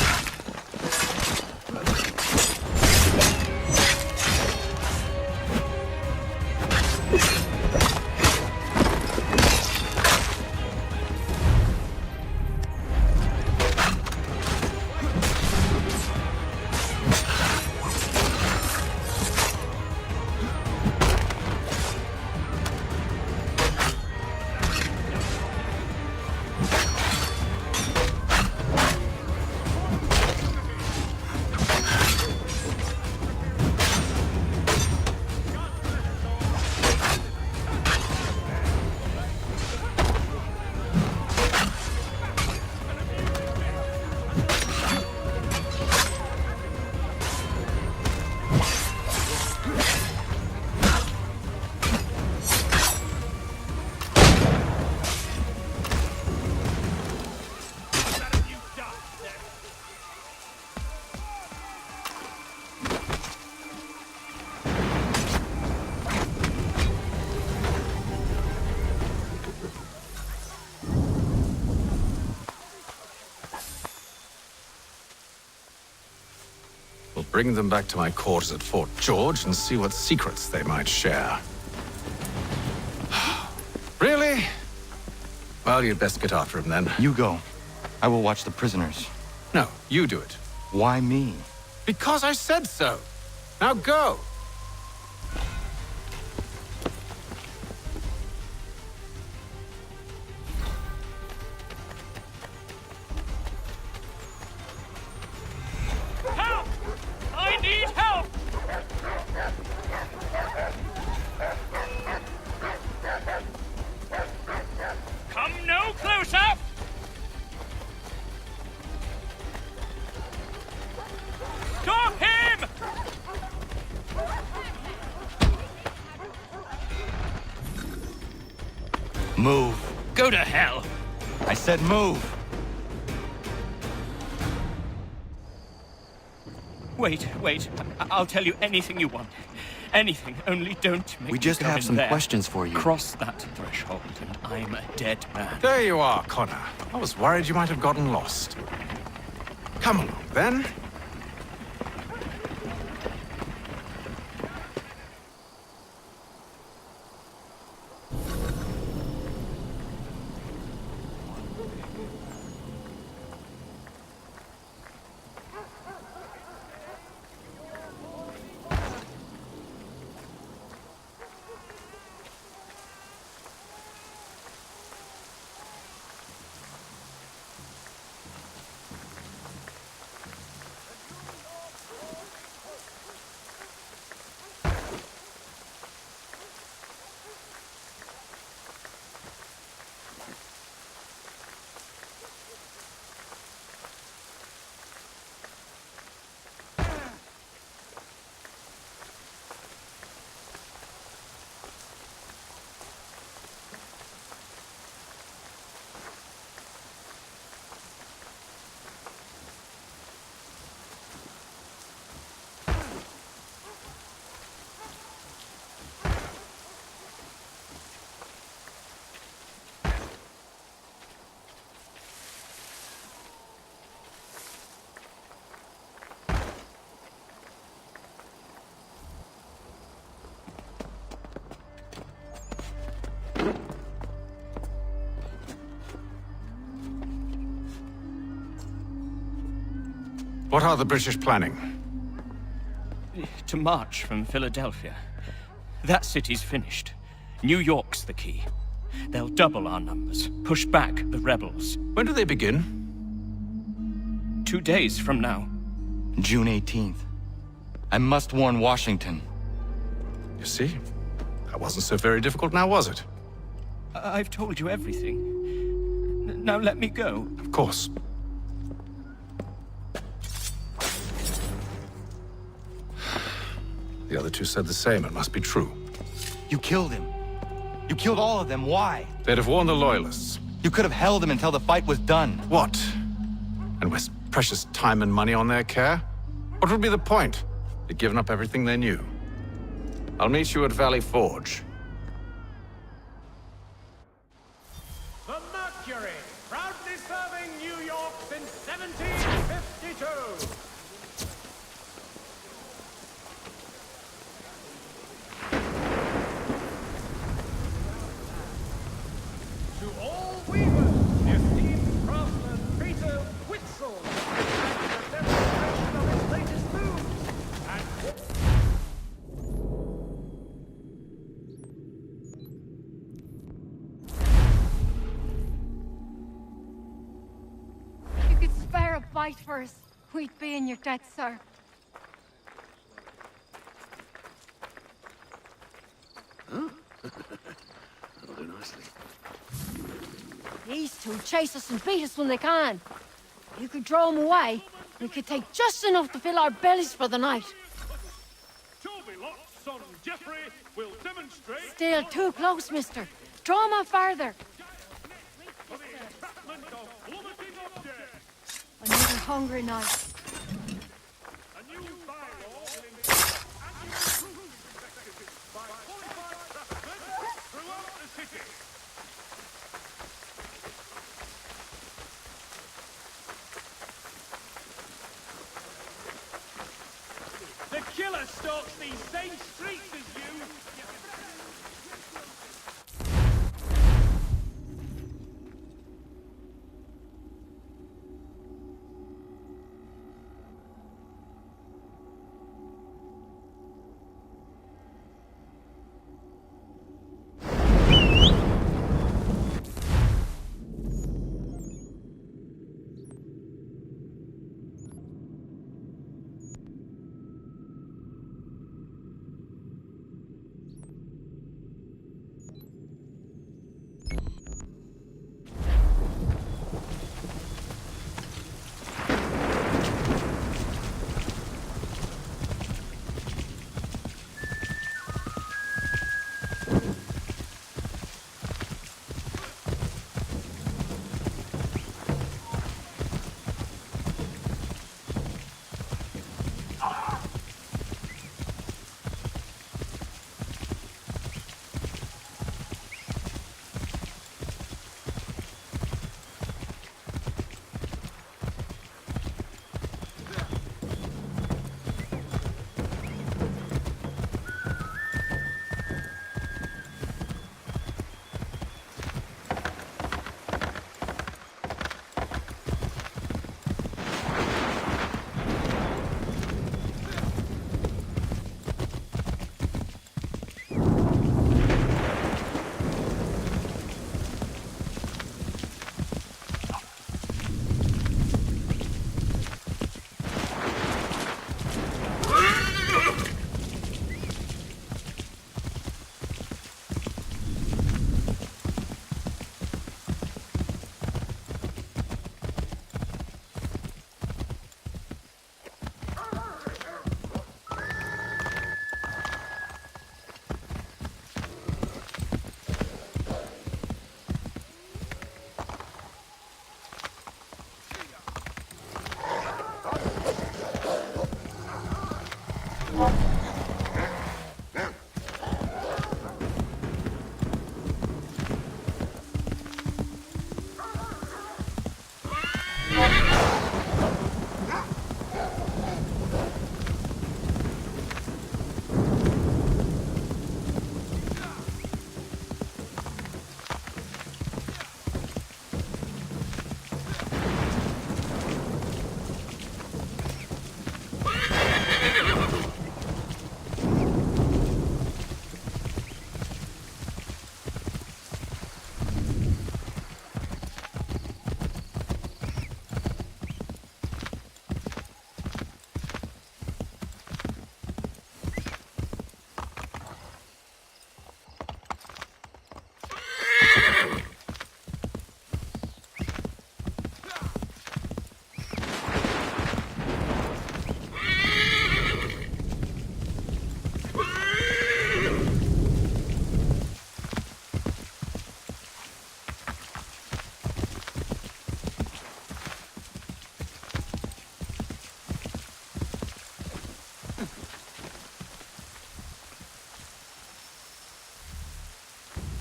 We'll bring them back to my quarters at Fort George and see what secrets they might share. Really? Well, you'd best get after him then. You go. I will watch the prisoners. No, you do it. Why me? Because I said so. Now go. Help! I need help! Come no closer! Stop him! Move. Go to hell! I said move. Wait. I'll tell you anything you want. Anything, only don't make We just me go have in some there. questions for you. Cross that threshold and I'm a dead man. There you are, Connor. I was worried you might have gotten lost. Come along, then. What are the British planning? To march from Philadelphia. That city's finished. New York's the key. They'll double our numbers, push back the rebels. When do they begin? 2 days from now. June 18th. I must warn Washington. You see? That wasn't so very difficult now, was it? I've told you everything. Now let me go. Of course. The other two said the same. It must be true. You killed him. You killed all of them. Why? They'd have warned the Loyalists. You could have held him until the fight was done. What? And waste precious time and money on their care? What would be the point? They'd given up everything they knew. I'll meet you at Valley Forge. The Mercury, proudly serving New York since 1752. To all weavers, the esteemed craftsman Peter Witzel, and a demonstration of his latest moves. And If you could spare a bite for us, we'd be in your debt, sir. Huh? That'll do nicely. These two chase us and beat us when they can. You could draw them away. We could take just enough to fill our bellies for the night. Tobylock's son Geoffrey will demonstrate Still too close, mister. Draw them out farther. for the entrapment of plummeting objects. Another hungry night. A new bylaw will enable anti-recruitment investigations by qualified craftsmen throughout the city. The killer stalks these same streets as you.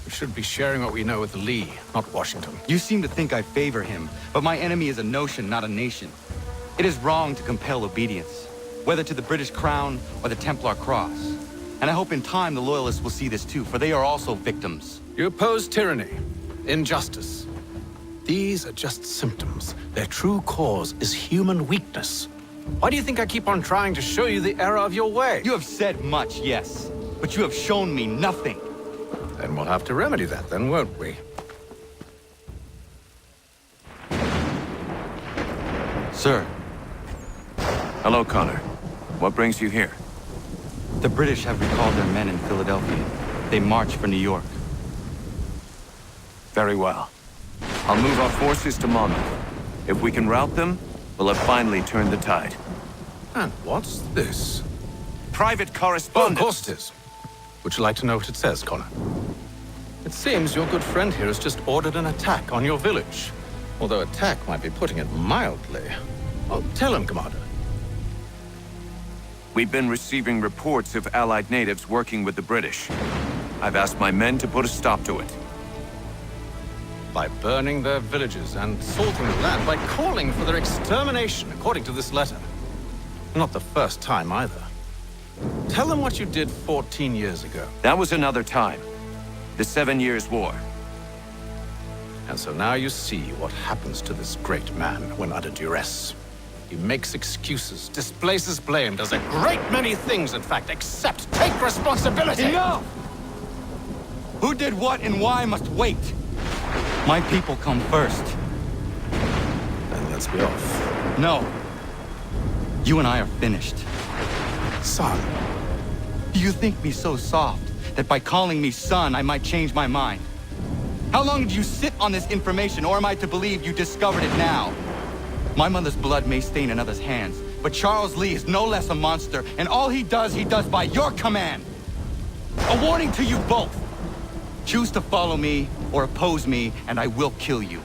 We should be sharing what we know with Lee, not Washington. You seem to think I favor him, but my enemy is a notion, not a nation. It is wrong to compel obedience, whether to the British Crown or the Templar Cross. And I hope in time the Loyalists will see this too, for they are also victims. You oppose tyranny, injustice. These are just symptoms. Their true cause is human weakness. Why do you think I keep on trying to show you the error of your way? You have said much, yes, but you have shown me nothing. Then we'll have to remedy that then, won't we? Sir. Hello, Connor. What brings you here? The British have recalled their men in Philadelphia. They march for New York. Very well. I'll move our forces to Monmouth. If we can rout them, we'll have finally turned the tide. And what's this? Private Oh, correspondence. of course it is. Would you like to know what it says, Connor? It seems your good friend here has just ordered an attack on your village. Although attack might be putting it mildly. Oh, tell him, Commander. We've been receiving reports of Allied natives working with the British. I've asked my men to put a stop to it. By burning their villages and salting the land, by calling for their extermination, according to this letter. Not the first time, either. Tell them what you did 14 years ago. That was another time. The 7 Years' War. And so now you see what happens to this great man when under duress. He makes excuses, displaces blame, does a great many things, in fact, except take responsibility! Enough! Who did what and why must wait. My people come first. Then let's be off. No. You and I are finished. Son. Do you think me so soft that by calling me son, I might change my mind? How long did you sit on this information, or am I to believe you discovered it now? My mother's blood may stain another's hands, but Charles Lee is no less a monster, and all he does by your command. A warning to you both. Choose to follow me or oppose me, and I will kill you.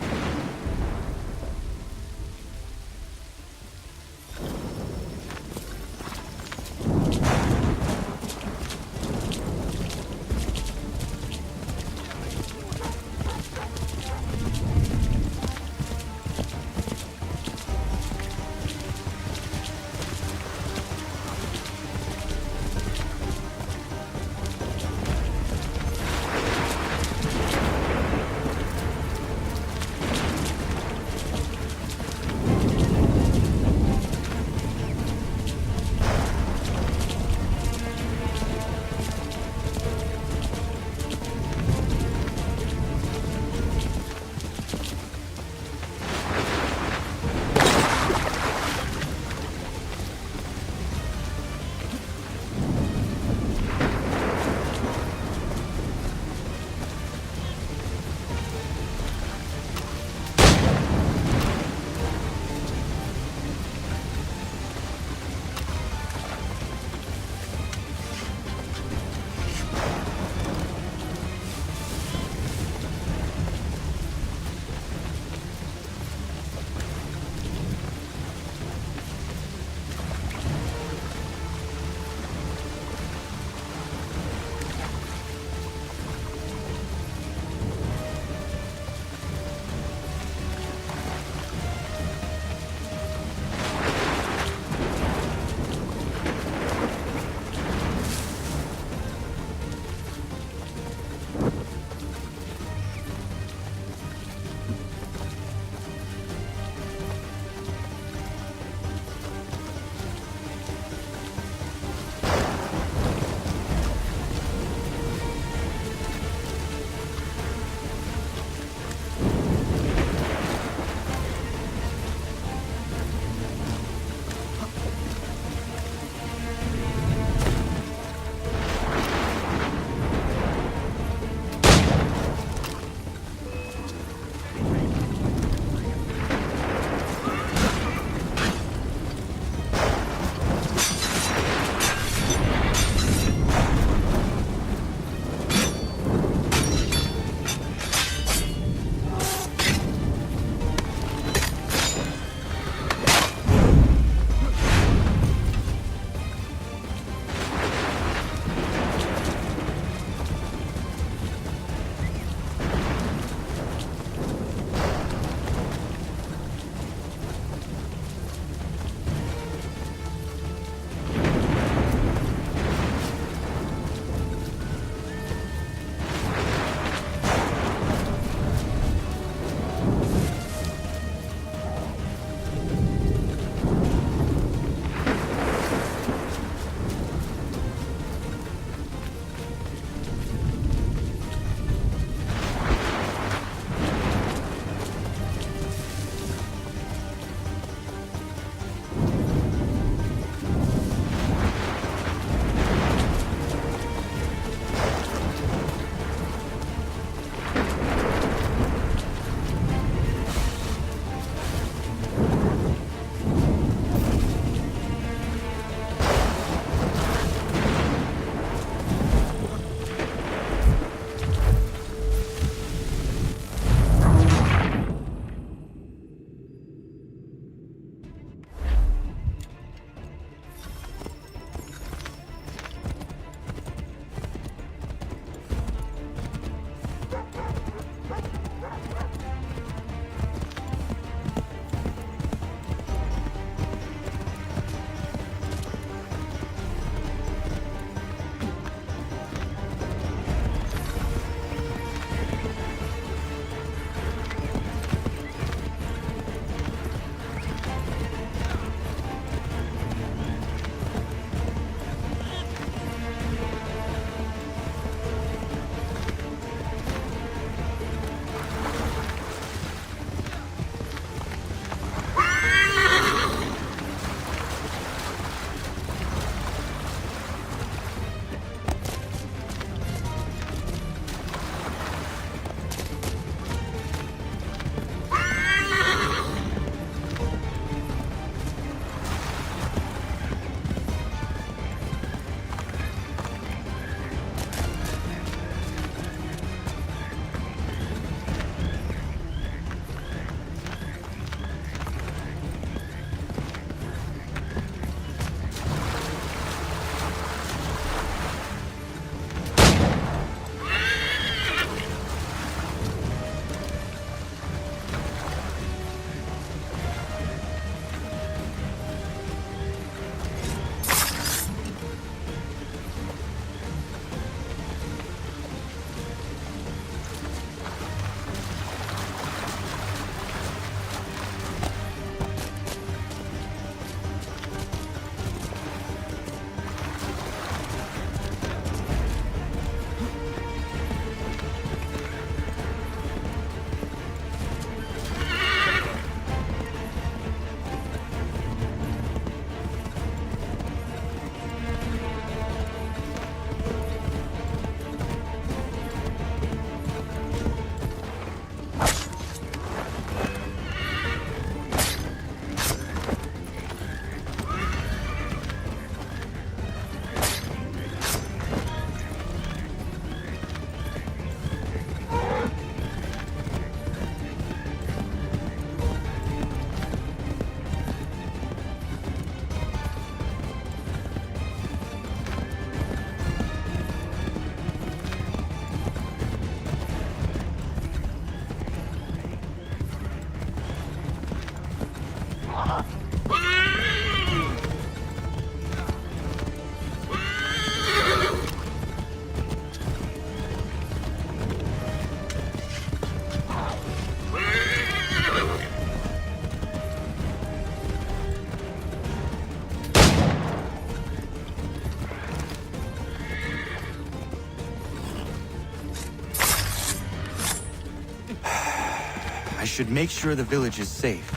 I should make sure the village is safe.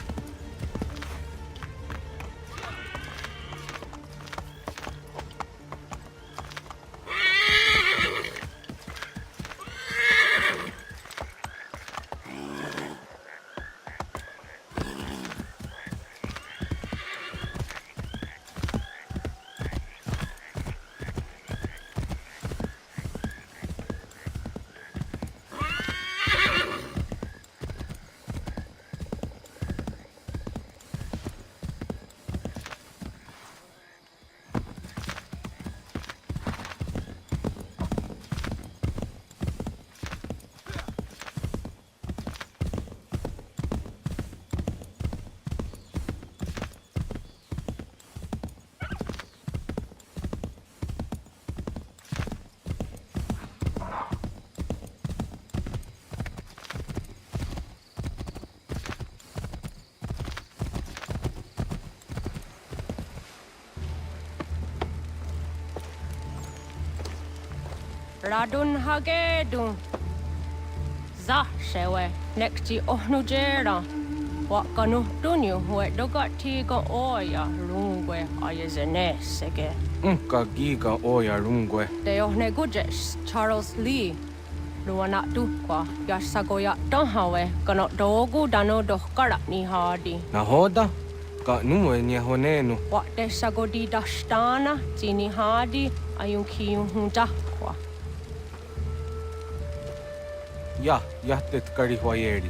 Radun hagedun. Za shewe nekti ohnujera. Wakanu dunyu we dogati ga oya rungwe ayezene sege. Unka giga oya rungwe. De ohne gujes Charles Lee. Luana tukwa yasagoya danhawe kano dogu dano dohkara ni hadi. Nahoda? Ka numwe ni honenu. Wa de sagodi dashtana tini hadi ayun kiyun hundakwa. Ja, jättet kari huajeri.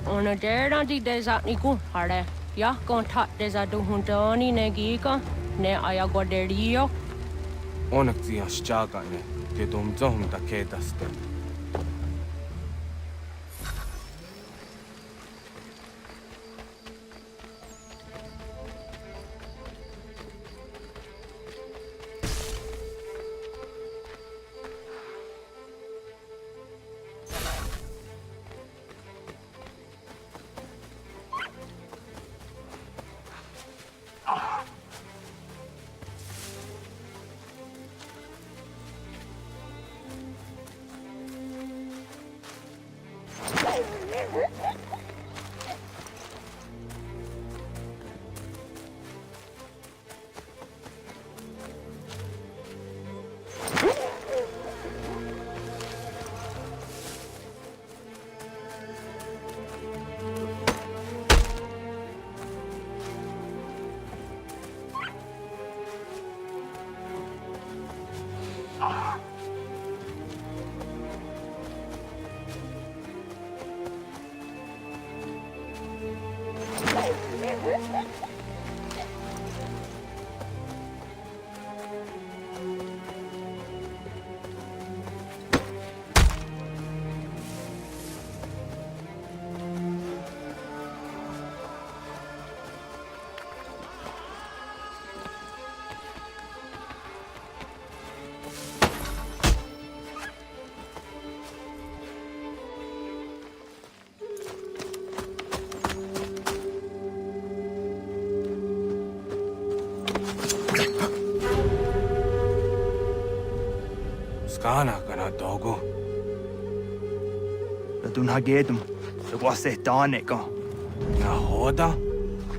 Ona dera di desa ni kun hare. Ya kontak desa du hundani ne giga ne ayagoderio. Onneksi ja sjagane. Tietum zohumta kedaste. Skana kana dogo. Radun hagedum. The wase daneka. Nahoda?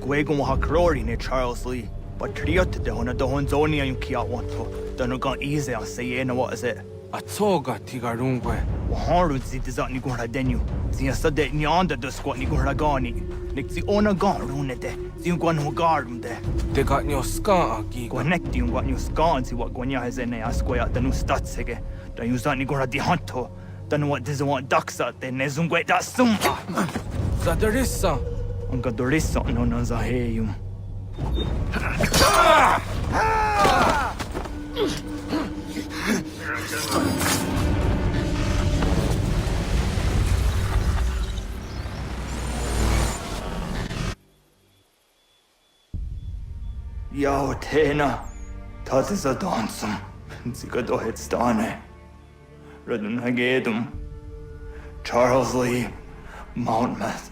Gwegum ha krori ne Charles Lee. But triot de hona dohon zoni ayun kiat wanto. Danugan easy on say na what is it? Atsoga tigarungwe. Waharud zi dizat ni gura denu. Zi sade ni anda do squat ni gura gani. Nik zi ona gan runete. Zi gwan ho garum de. De got nyo ska agi. Gwanek di gwan nyo ska zi wat gwanya hezene asquaya danu statsege. Da yuzat ni gura di hanto. Danu what diz want daksa de nezungwe da sum. Zadarissa. Anka dorissa no na zaheyum. Yao tena, das ist a dansum. Sie geht doch jetzt da ne. Redden hagedum. Charles Lee, Mountmouth,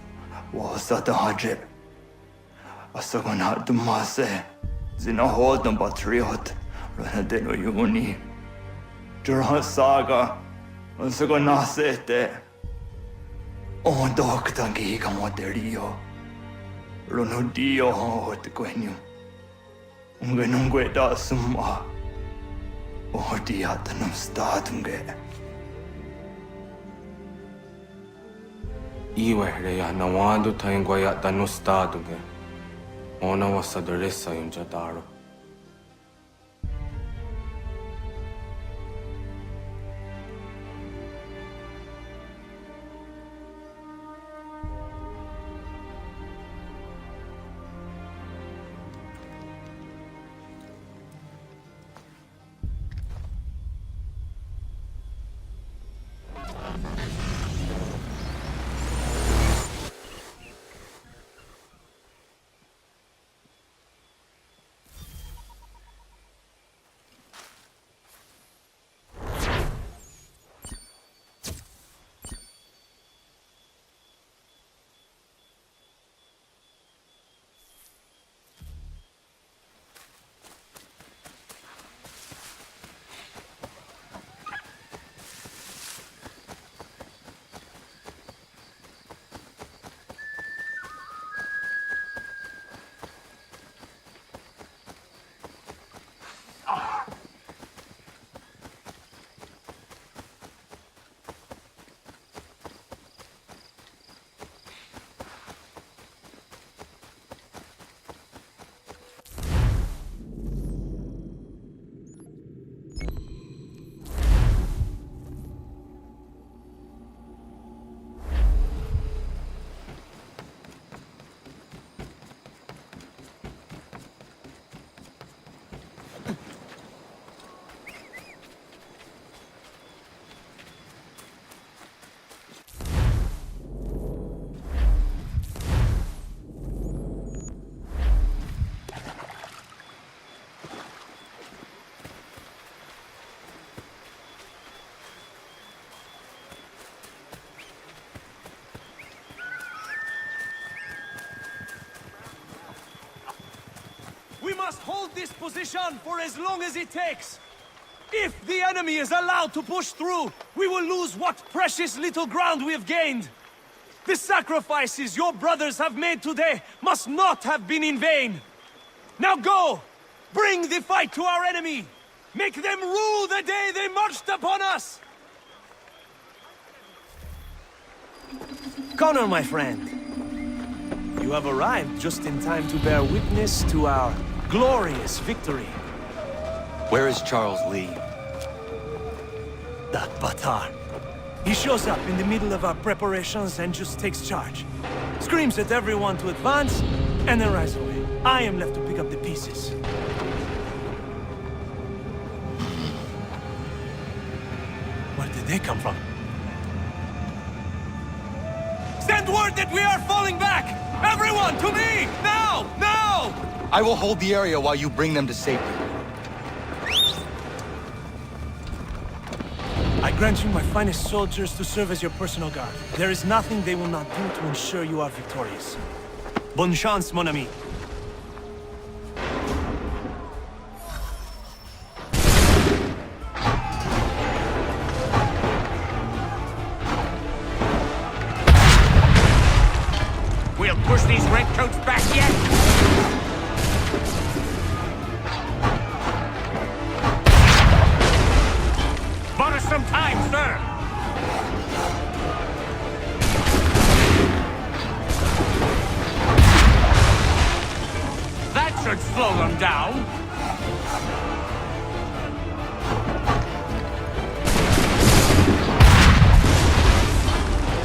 was that the hajib? Asagon hat du masse. Zina hodum batriot. Redden deno yuni. Jurhan saga. Asagon nasete. O doktangi kamoterio. Ronodio hot quenu. Ungenungue da summa. O diatanum statunge. Iwehreya nawando taingwaya danustaduge. Ona wasadoresa yunjadaro. We must hold this position for as long as it takes. If the enemy is allowed to push through, we will lose what precious little ground we have gained. The sacrifices your brothers have made today must not have been in vain. Now go! Bring the fight to our enemy! Make them rue the day they marched upon us! Connor, my friend. You have arrived just in time to bear witness to our glorious victory. Where is Charles Lee? That Batar. He shows up in the middle of our preparations and just takes charge. Screams at everyone to advance, and then rides away. I am left to pick up the pieces. Where did they come from? Send word that we are falling back! Everyone, to me! Now! Now! I will hold the area while you bring them to safety. I grant you my finest soldiers to serve as your personal guard. There is nothing they will not do to ensure you are victorious. Bonne chance, mon ami. We'll push these redcoats back yet! Bought us some time, sir! That should slow them down!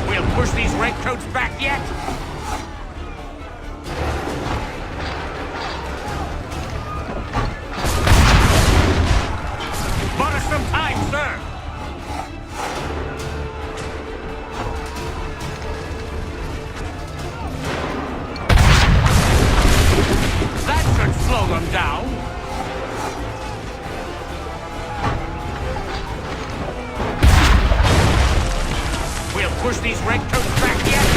We'll push these redcoats back yet! Bought us some time, sir! That should slow them down. We'll push these redcoats back yet.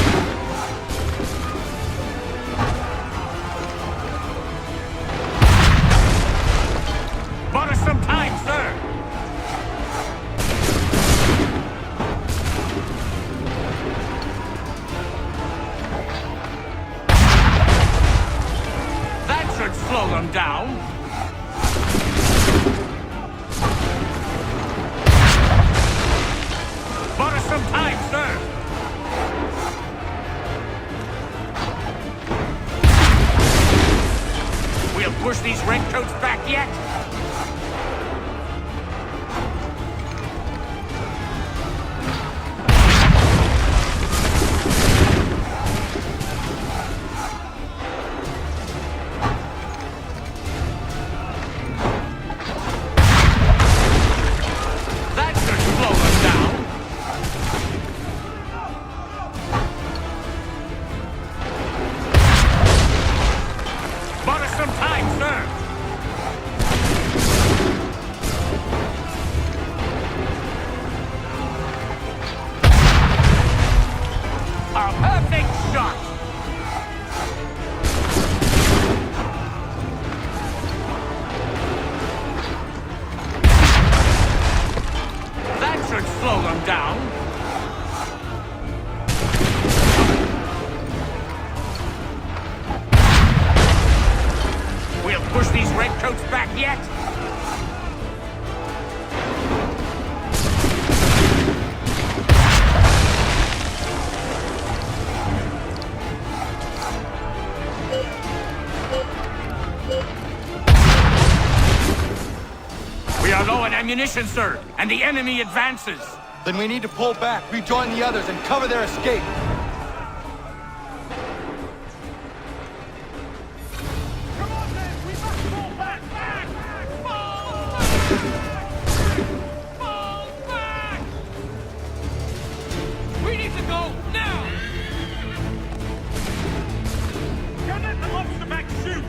Bought us some time, sir. down. Bought us some time, sir. We'll push these redcoats back yet. Ammunition, sir, and the enemy advances. Then we need to pull back, rejoin the others, and cover their escape. Come on, then! We must fall back! Fall back! We need to go now! Don't let the lobster back shoot!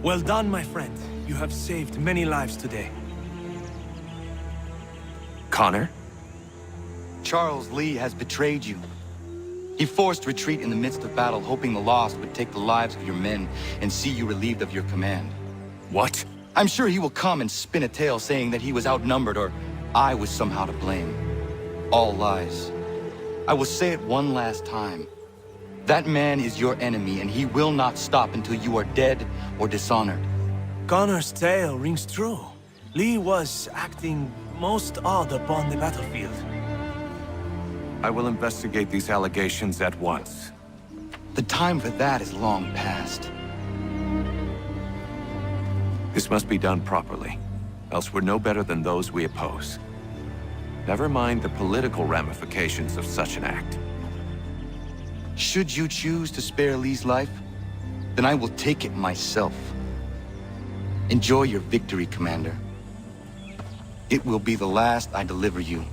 Well done, my friend. You have saved many lives today. Connor? Charles Lee has betrayed you. He forced retreat in the midst of battle, hoping the loss would take the lives of your men and see you relieved of your command. What? I'm sure he will come and spin a tale saying that he was outnumbered or I was somehow to blame. All lies. I will say it one last time. That man is your enemy, and he will not stop until you are dead or dishonored. Connor's tale rings true. Lee was acting most odd upon the battlefield. I will investigate these allegations at once. The time for that is long past. This must be done properly, else we're no better than those we oppose. Never mind the political ramifications of such an act. Should you choose to spare Lee's life, then I will take it myself. Enjoy your victory, Commander. It will be the last I deliver you.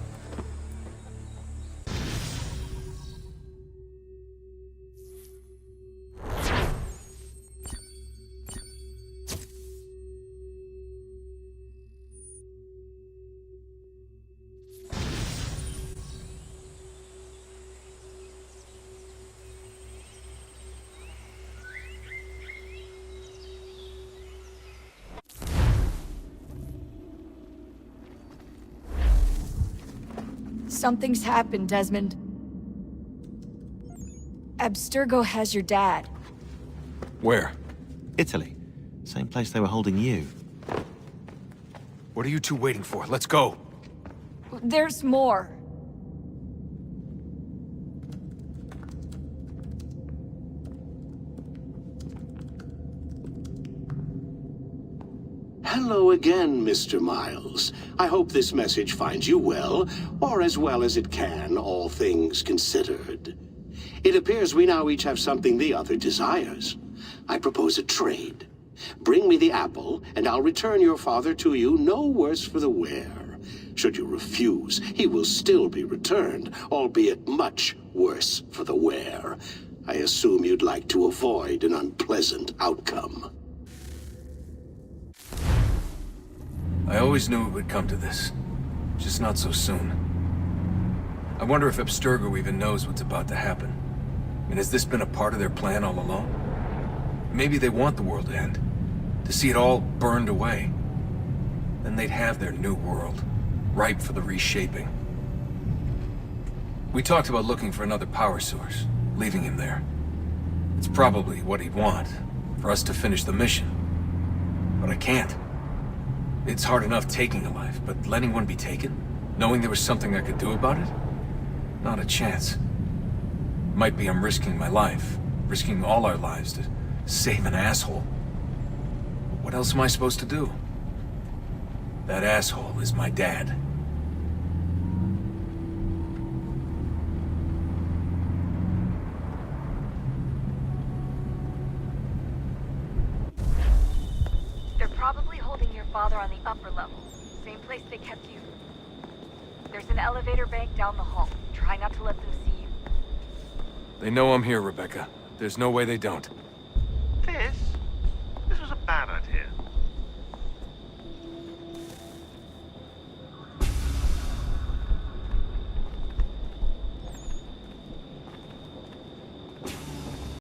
Something's happened, Desmond. Abstergo has your dad. Where? Italy. Same place they were holding you. What are you two waiting for? Let's go. There's more. Hello again, Mr. Miles. I hope this message finds you well, or as well as it can, all things considered. It appears we now each have something the other desires. I propose a trade. Bring me the apple, and I'll return your father to you no worse for the wear. Should you refuse, he will still be returned, albeit much worse for the wear. I assume you'd like to avoid an unpleasant outcome. I always knew it would come to this. Just not so soon. I wonder if Abstergo even knows what's about to happen. I mean, has this been a part of their plan all along? Maybe they want the world to end. To see it all burned away. Then they'd have their new world, ripe for the reshaping. We talked about looking for another power source, leaving him there. It's probably what he'd want, for us to finish the mission. But I can't. It's hard enough taking a life, but letting one be taken? Knowing there was something I could do about it? Not a chance. Might be I'm risking my life, risking all our lives to save an asshole. But what else am I supposed to do? That asshole is my dad. They're probably holding your father on the upper level. Same place they kept you. There's an elevator bank down the hall. Try not to let them see you. They know I'm here, Rebecca. There's no way they don't.